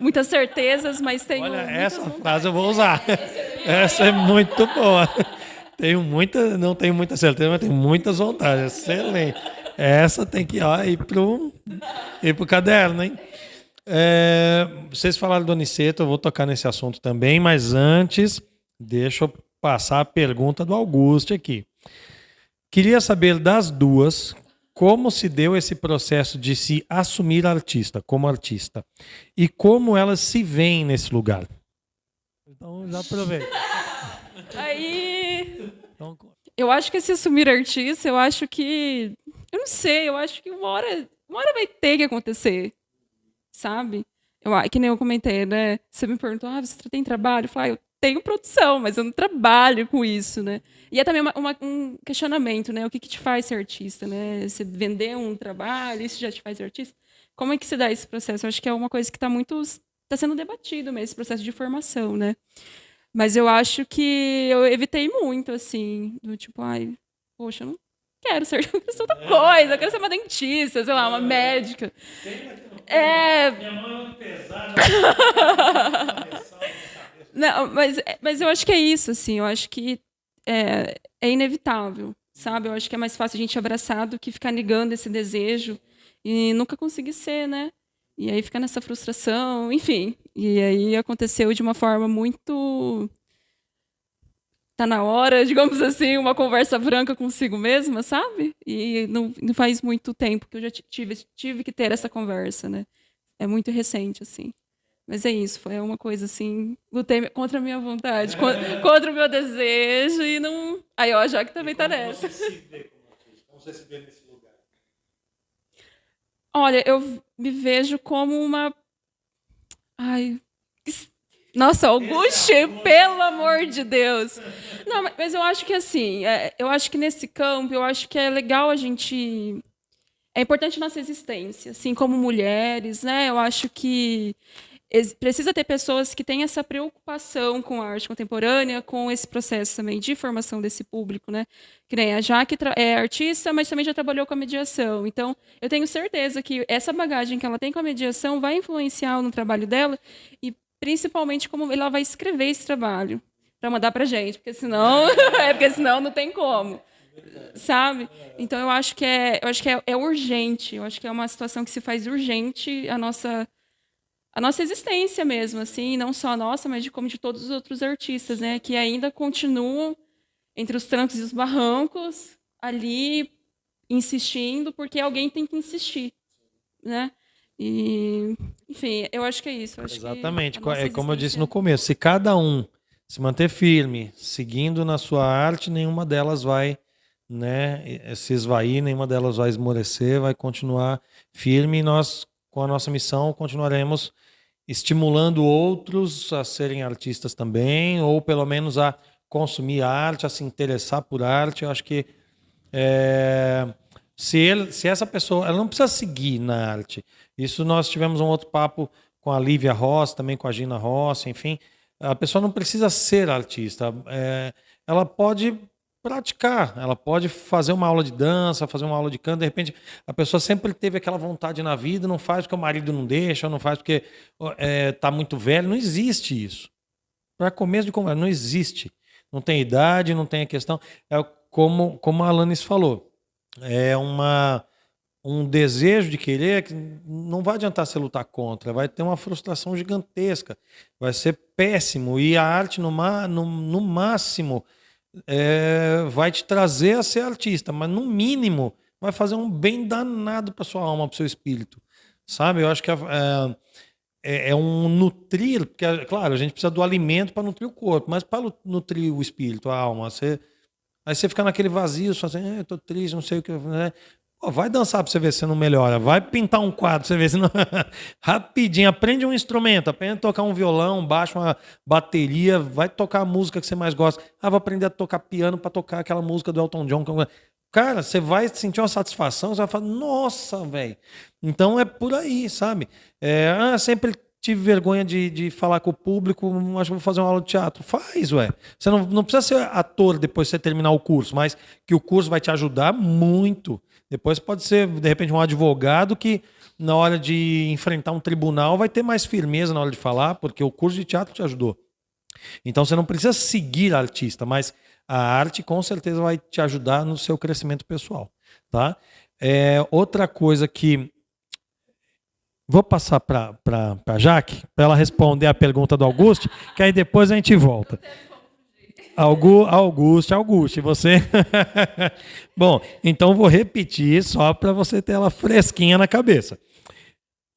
muitas certezas, mas tenho Olha, muitas essa vontades. frase eu vou usar. Essa é muito boa. Não tenho muita certeza, mas tenho muitas vontades. Excelente. Essa tem que ir pro caderno, hein? Vocês falaram do Aniceto, eu vou tocar nesse assunto também, mas antes, deixa eu passar a pergunta do Augusto aqui. Queria saber das duas como se deu esse processo de se assumir artista, como artista, e como elas se veem nesse lugar. Então, já aproveita. Aí, Então, eu acho que esse assumir artista, eu acho que... Eu não sei, eu acho que uma hora vai ter que acontecer, sabe? Que nem eu comentei, né? Você me perguntou, você tem trabalho? Eu falei, eu tenho produção, mas eu não trabalho com isso, né? E é também um questionamento, né? O que te faz ser artista, né? Você vender um trabalho, isso já te faz ser artista? Como é que se dá esse processo? Eu acho que é uma coisa que está sendo debatido mesmo, esse processo de formação, né? Mas eu acho que eu evitei muito, assim, do tipo, poxa, eu não quero ser outra coisa, eu quero ser uma dentista, sei lá, uma médica. Minha mão é muito pesada. Não, mas eu acho que é isso, assim, eu acho que é inevitável, sabe? Eu acho que é mais fácil a gente abraçar do que ficar negando esse desejo e nunca conseguir ser, né? E aí fica nessa frustração, enfim. E aí aconteceu de uma forma muito... Tá na hora, digamos assim, uma conversa franca consigo mesma, sabe? E não faz muito tempo que eu já tive que ter essa conversa, né? É muito recente, assim. Mas é isso, foi uma coisa assim, lutei contra a minha vontade, contra o meu desejo e não... Aí, ó, a Jaque também tá nessa. Como você se vê nesse lugar? Olha, eu me vejo como uma... Nossa, Augusto, pelo amor de Deus. Não, mas eu acho que assim, eu acho que nesse campo, eu acho que é legal a gente... É importante nossa existência, assim, como mulheres, né? Eu acho que precisa ter pessoas que têm essa preocupação com a arte contemporânea, com esse processo também de formação desse público, né? Que nem a Jaque é artista, mas também já trabalhou com a mediação. Então, eu tenho certeza que essa bagagem que ela tem com a mediação vai influenciar no trabalho dela e principalmente como ela vai escrever esse trabalho para mandar para gente, porque senão não tem como, sabe? Então eu acho que é urgente, eu acho que é uma situação que se faz urgente a nossa existência mesmo, assim, não só a nossa, mas como de todos os outros artistas, né, que ainda continuam entre os trancos e os barrancos ali insistindo, porque alguém tem que insistir, né? E, enfim, eu acho que é isso. Exatamente, como eu disse no começo, se cada um se manter firme, seguindo na sua arte, nenhuma delas vai, né, se esvair, nenhuma delas vai esmorecer, vai continuar firme e nós, com a nossa missão, continuaremos estimulando outros a serem artistas também, ou pelo menos a consumir arte, a se interessar por arte. Eu acho que Se essa pessoa, ela não precisa seguir na arte. Isso nós tivemos um outro papo com a Lívia Rossi, também com a Gina Rossi, enfim. A pessoa não precisa ser artista. Ela pode praticar, ela pode fazer uma aula de dança, fazer uma aula de canto. De repente, a pessoa sempre teve aquela vontade na vida, não faz porque o marido não deixa, não faz porque está muito velho. Não existe isso. Para começo de conversa, não existe. Não tem idade, não tem a questão. É como a Alanis falou. É um desejo de querer que não vai adiantar você lutar contra, vai ter uma frustração gigantesca, vai ser péssimo. E a arte, no máximo, vai te trazer a ser artista, mas no mínimo vai fazer um bem danado para sua alma, para o seu espírito. Sabe? Eu acho que é um nutrir, porque, claro, a gente precisa do alimento para nutrir o corpo, mas para nutrir o espírito, a alma, aí você fica naquele vazio, você fala assim, tô triste, não sei o que, né? Pô, vai dançar pra você ver se não melhora. Vai pintar um quadro pra você ver se não... Rapidinho, aprende um instrumento, aprende a tocar um violão, um baixo, uma bateria, vai tocar a música que você mais gosta. Vou aprender a tocar piano pra tocar aquela música do Elton John. Cara, você vai sentir uma satisfação, você vai falar, nossa, velho. Então é por aí, sabe? Sempre tive vergonha de falar com o público, acho que vou fazer uma aula de teatro. Faz, ué. Você não precisa ser ator depois de você terminar o curso, mas que o curso vai te ajudar muito. Depois pode ser, de repente, um advogado que, na hora de enfrentar um tribunal, vai ter mais firmeza na hora de falar, porque o curso de teatro te ajudou. Então, você não precisa seguir artista, mas a arte, com certeza, vai te ajudar no seu crescimento pessoal. Tá? Outra coisa que... Vou passar para a Jaque, para ela responder a pergunta do Augusto, que aí depois a gente volta. Augusto, você... Bom, então vou repetir só para você ter ela fresquinha na cabeça.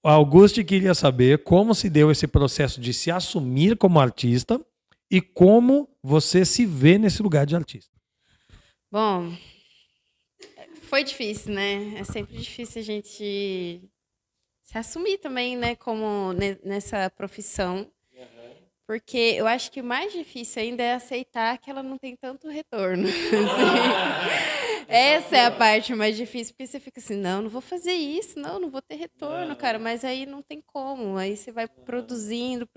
O Augusto queria saber como se deu esse processo de se assumir como artista e como você se vê nesse lugar de artista. Bom, foi difícil, né? É sempre difícil a gente se assumir também, né? Como nessa profissão. Porque eu acho que o mais difícil ainda é aceitar que ela não tem tanto retorno. Assim. Essa é a parte mais difícil, porque você fica assim, não vou fazer isso, não vou ter retorno, cara. Mas aí não tem como. Aí você vai produzindo.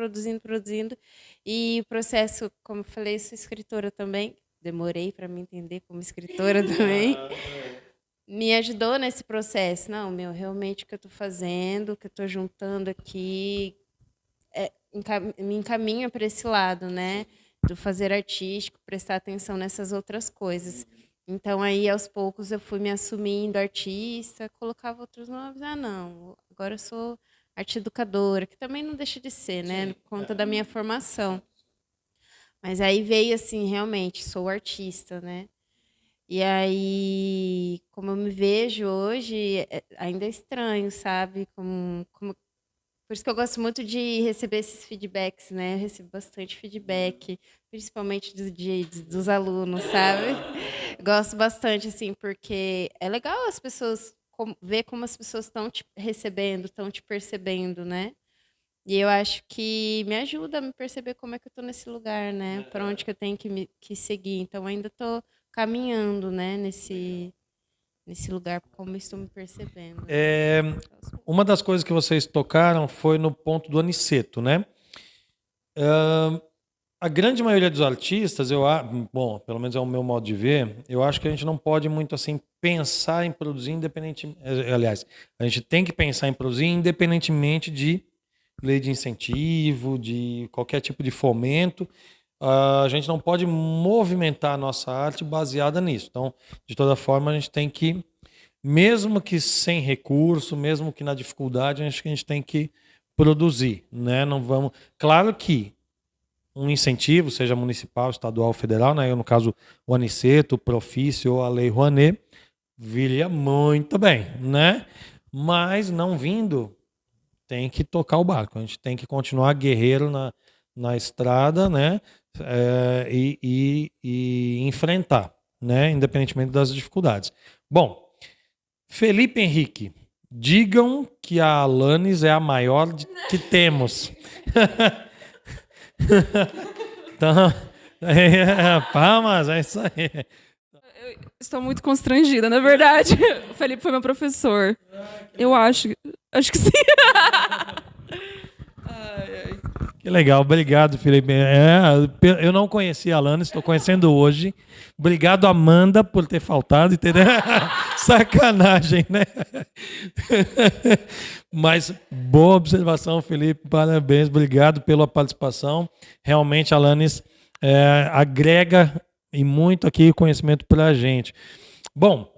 E o processo, como eu falei, sou escritora também. Demorei para me entender como escritora também. Me ajudou nesse processo. Não, realmente o que eu estou fazendo, o que eu estou juntando aqui... me encaminha para esse lado, né? Do fazer artístico, prestar atenção nessas outras coisas. Então, aí, aos poucos, eu fui me assumindo artista, colocava outros nomes. Não, agora eu sou arte educadora, que também não deixa de ser, né? Por conta da minha formação. Mas aí veio, assim, realmente, sou artista, né? E aí, como eu me vejo hoje, ainda é estranho, sabe? Por isso que eu gosto muito de receber esses feedbacks, né? Eu recebo bastante feedback, principalmente dos alunos, sabe? Gosto bastante, assim, porque é legal as pessoas ver como as pessoas estão te recebendo, estão te percebendo, né? E eu acho que me ajuda a me perceber como é que eu estou nesse lugar, né? Para onde que eu tenho que seguir. Então, ainda estou caminhando, né? Nesse lugar, como eu estou me percebendo. Uma das coisas que vocês tocaram foi no ponto do aniceto, né? A grande maioria dos artistas, bom, pelo menos é o meu modo de ver, eu acho que a gente não pode muito assim pensar em produzir independentemente... Aliás, a gente tem que pensar em produzir independentemente de lei de incentivo, de qualquer tipo de fomento. A gente não pode movimentar a nossa arte baseada nisso. Então, de toda forma, a gente tem que, mesmo que sem recurso, mesmo que na dificuldade, a gente tem que produzir, né? Não vamos... Claro que um incentivo, seja municipal, estadual, federal, né? Eu, no caso, o Aniceto, o Profício ou a Lei Rouanet, viria muito bem, né? Mas não vindo, tem que tocar o barco. A gente tem que continuar guerreiro na estrada, né? E enfrentar, né? Independentemente das dificuldades. Bom, Felipe Henrique, digam que a Alanis é a maior que temos. Então, palmas, é isso aí. Eu estou muito constrangida, na verdade. O Felipe foi meu professor. Eu acho que sim. Que legal, obrigado, Felipe. Eu não conhecia a Alanis, estou conhecendo hoje. Obrigado, Amanda, por ter faltado, entendeu? Sacanagem, né? Mas boa observação, Felipe, parabéns, obrigado pela participação. Realmente, a Alanis agrega e muito aqui conhecimento para a gente. Bom,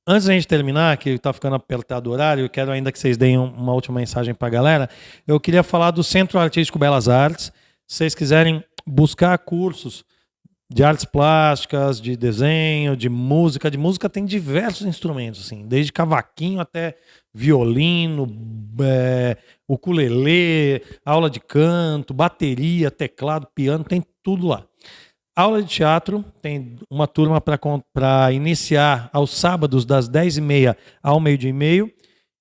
antes da gente terminar, que está ficando apertado o horário, eu quero ainda que vocês deem uma última mensagem para a galera. Eu queria falar do Centro Artístico Belas Artes. Se vocês quiserem buscar cursos de artes plásticas, de desenho, de música tem diversos instrumentos, assim, desde cavaquinho até violino, ukulele, aula de canto, bateria, teclado, piano, tem tudo lá. Aula de teatro, tem uma turma para iniciar aos sábados, das 10h30 ao 12h30,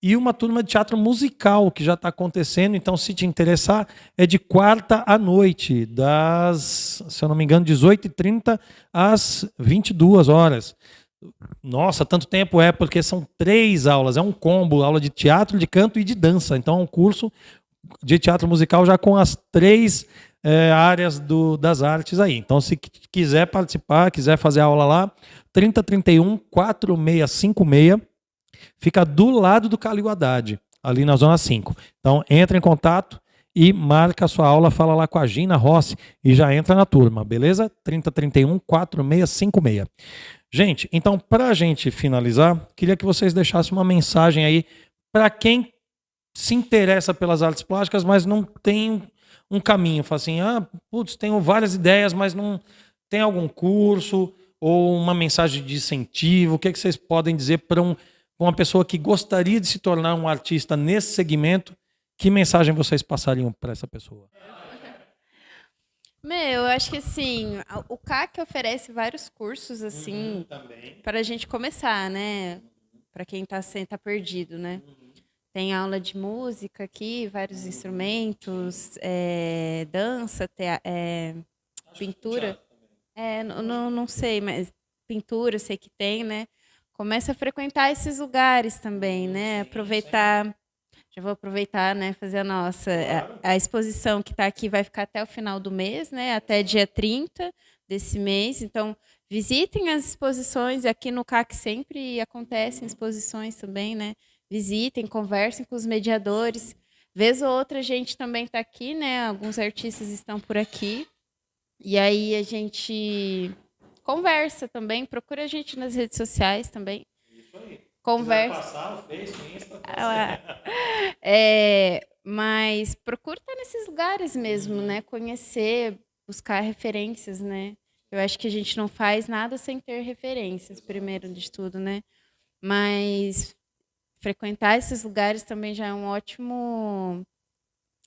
e uma turma de teatro musical, que já está acontecendo. Então, se te interessar, é de quarta à noite, se eu não me engano, 18h30 às 22h. Nossa, tanto tempo porque são 3 aulas, é um combo, aula de teatro, de canto e de dança. Então, é um curso de teatro musical já com as 3 áreas das artes aí. Então, se quiser participar, quiser fazer a aula lá, 3031 4656, fica do lado do Calil Haddad, ali na Zona 5. Então, entra em contato e marca a sua aula, fala lá com a Gina Rossi e já entra na turma, beleza? 3031 4656. Gente, então, para a gente finalizar, queria que vocês deixassem uma mensagem aí para quem se interessa pelas artes plásticas, mas não tem um caminho. Fala assim, tenho várias ideias, mas não tem algum curso ou uma mensagem de incentivo. O que vocês podem dizer para uma pessoa que gostaria de se tornar um artista nesse segmento? Que mensagem vocês passariam para essa pessoa? Eu acho que assim, o CAC oferece vários cursos assim para a gente começar, né? Para quem tá perdido, né? Tem aula de música aqui, vários instrumentos, dança, pintura. Não sei, mas pintura sei que tem, né? Começa a frequentar esses lugares também, né? Aproveitar, já vou aproveitar, né? Fazer a nossa. A exposição que está aqui vai ficar até o final do mês, né? Até dia 30 desse mês. Então, visitem as exposições. Aqui no CAC sempre acontecem exposições também, né? Visitem, conversem com os mediadores. Vez ou outra a gente também está aqui, né? Alguns artistas estão por aqui. E aí a gente conversa também. Procura a gente nas redes sociais também. Isso aí. Conversa. Passar o Facebook, Insta, mas procura estar nesses lugares mesmo, né? Conhecer, buscar referências, né? Eu acho que a gente não faz nada sem ter referências, primeiro de tudo, né? Mas frequentar esses lugares também já é um ótimo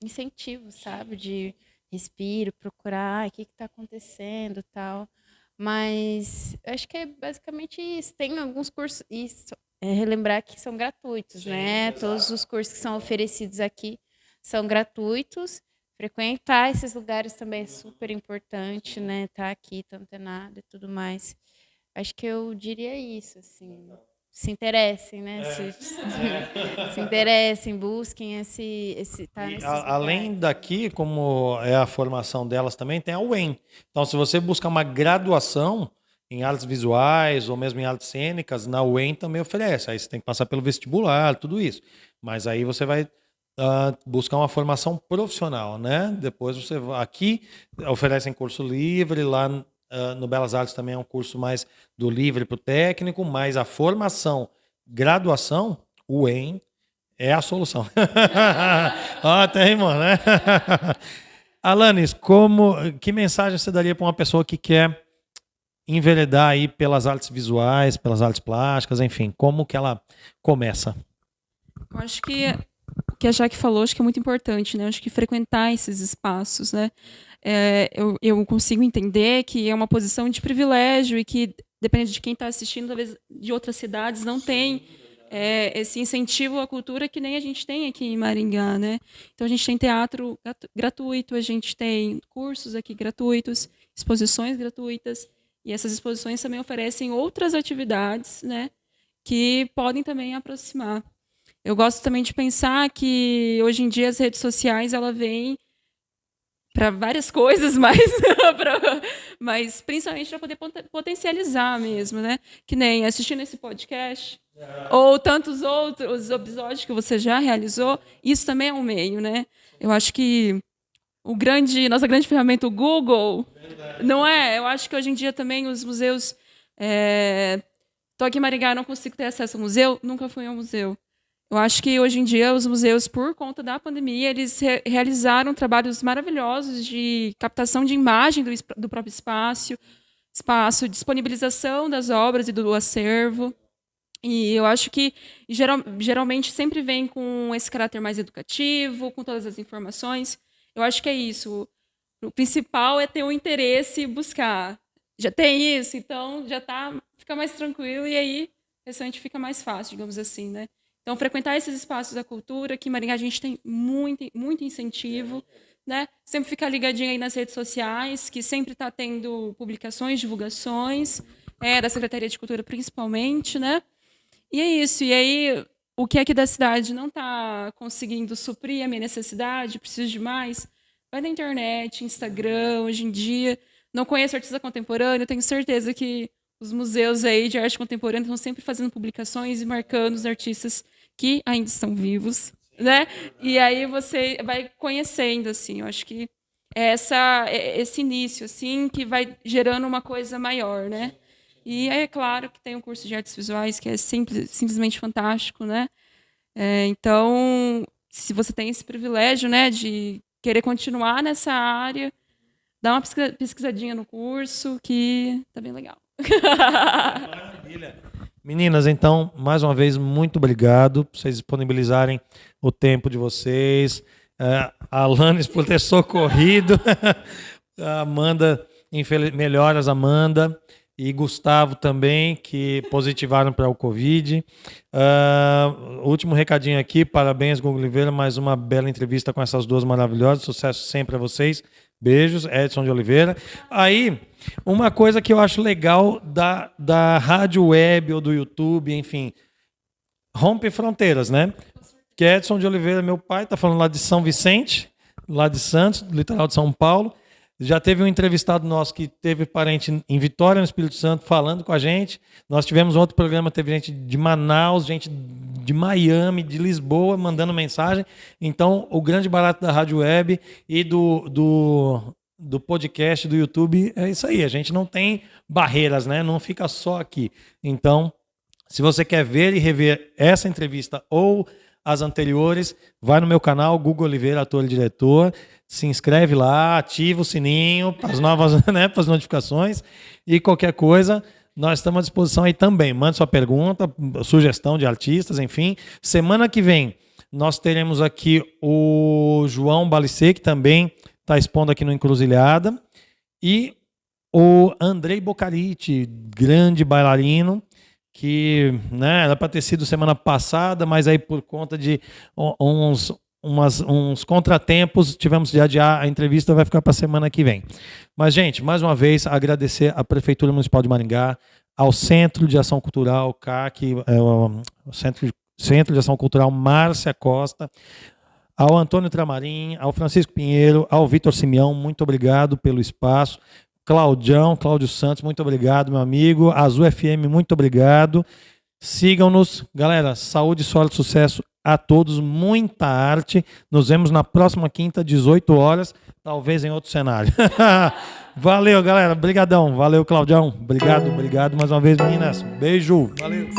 incentivo, sabe? De respiro, procurar o que está acontecendo, tal. Mas eu acho que é basicamente isso. Tem alguns cursos, relembrar que são gratuitos, sim, né? Exato. Todos os cursos que são oferecidos aqui são gratuitos. Frequentar esses lugares também é super importante, né? Tá aqui, tá antenado e tudo mais. Acho que eu diria isso, assim. Se interessem, né? Se interessem, busquem além daqui, como é a formação delas também, tem a UEM. Então, se você buscar uma graduação em artes visuais ou mesmo em artes cênicas, na UEM também oferece. Aí você tem que passar pelo vestibular, tudo isso. Mas aí você vai buscar uma formação profissional, né? Depois aqui oferecem curso livre, lá no Belas Artes também é um curso mais do livre para o técnico, mas a formação, graduação, o UEM é a solução. Até rimou, né? Alanis, que mensagem você daria para uma pessoa que quer enveredar aí pelas artes visuais, pelas artes plásticas, enfim, como que ela começa? Eu acho que o que a Jaque falou, acho que é muito importante, né? Eu acho que frequentar esses espaços, né? Eu consigo entender que é uma posição de privilégio e que, depende de quem está assistindo, talvez de outras cidades não tem esse incentivo à cultura que nem a gente tem aqui em Maringá, né? Então, a gente tem teatro gratuito, a gente tem cursos aqui gratuitos, exposições gratuitas, E essas exposições também oferecem outras atividades, né, que podem também aproximar. Eu gosto também de pensar que hoje em dia as redes sociais ela vêm para várias coisas, mas principalmente para poder potencializar mesmo, né? Que nem assistindo esse podcast ou tantos outros episódios que você já realizou, isso também é um meio, né? Eu acho que nossa grande ferramenta, o Google, não é? Eu acho que hoje em dia também os museus... Estou aqui em Maringá, não consigo ter acesso ao museu, nunca fui ao museu. Eu acho que hoje em dia os museus, por conta da pandemia, eles realizaram trabalhos maravilhosos de captação de imagem do próprio espaço, disponibilização das obras e do acervo. E eu acho que geralmente sempre vem com esse caráter mais educativo, com todas as informações. Eu acho que é isso. O principal é ter o interesse e buscar. Já tem isso, então já fica mais tranquilo e aí o restante fica mais fácil, digamos assim, né? Então, frequentar esses espaços da cultura, aqui em Maringá a gente tem muito incentivo, né? Sempre ficar ligadinho aí nas redes sociais, que sempre está tendo publicações, divulgações, da Secretaria de Cultura principalmente, né? E é isso. E aí, o que aqui da cidade não está conseguindo suprir a minha necessidade, preciso de mais, vai na internet, Instagram, hoje em dia. Não conheço artista contemporâneo, tenho certeza que os museus aí de arte contemporânea estão sempre fazendo publicações e marcando os artistas que ainda estão vivos, né? E aí você vai conhecendo, assim. Eu acho que é esse início, assim, que vai gerando uma coisa maior, né? E é claro que tem um curso de artes visuais que é simplesmente fantástico, né? Então, se você tem esse privilégio, né, de querer continuar nessa área, dá uma pesquisadinha no curso, que tá bem legal. Maravilha. Meninas, então, mais uma vez, muito obrigado por vocês disponibilizarem o tempo de vocês. A Alanis por ter socorrido. A Amanda, melhoras, Amanda. E Gustavo também, que positivaram para o Covid. Último recadinho aqui, parabéns, Gugu Oliveira, mais uma bela entrevista com essas duas maravilhosas. Sucesso sempre a vocês. Beijos, Edson de Oliveira. Aí, uma coisa que eu acho legal da rádio web ou do YouTube, enfim, rompe fronteiras, né? Que Edson de Oliveira, meu pai, está falando lá de São Vicente, lá de Santos, do litoral de São Paulo. Já teve um entrevistado nosso que teve parente em Vitória, no Espírito Santo, falando com a gente. Nós tivemos outro programa, teve gente de Manaus, gente de Miami, de Lisboa, mandando mensagem. Então, o grande barato da rádio web e do podcast, do YouTube, é isso aí. A gente não tem barreiras, né? Não fica só aqui. Então, se você quer ver e rever essa entrevista ou as anteriores, vai no meu canal, Gugu Oliveira, ator e diretor. Se inscreve lá, ativa o sininho para as novas, né, para as notificações. E qualquer coisa, nós estamos à disposição aí também. Mande sua pergunta, sugestão de artistas, enfim. Semana que vem, nós teremos aqui o João Balicê, que também está expondo aqui no Encruzilhada. E o Andrei Bocariti, grande bailarino, que, né, era para ter sido semana passada, mas aí por conta de uns contratempos, tivemos de adiar a entrevista, vai ficar para a semana que vem. Mas, gente, mais uma vez, agradecer à Prefeitura Municipal de Maringá, ao Centro de Ação Cultural, CAC, o Centro de Ação Cultural Márcia Costa, ao Antônio Tramarim, ao Francisco Pinheiro, ao Vitor Simeão, muito obrigado pelo espaço. Cláudio Santos, muito obrigado, meu amigo. Azul FM, muito obrigado. Sigam-nos. Galera, saúde, sorte, sucesso a todos, muita arte. Nos vemos na próxima quinta, 18 horas, talvez em outro cenário. Valeu, galera. Obrigadão. Valeu, Claudião. Obrigado mais uma vez, meninas. Beijo. Valeu.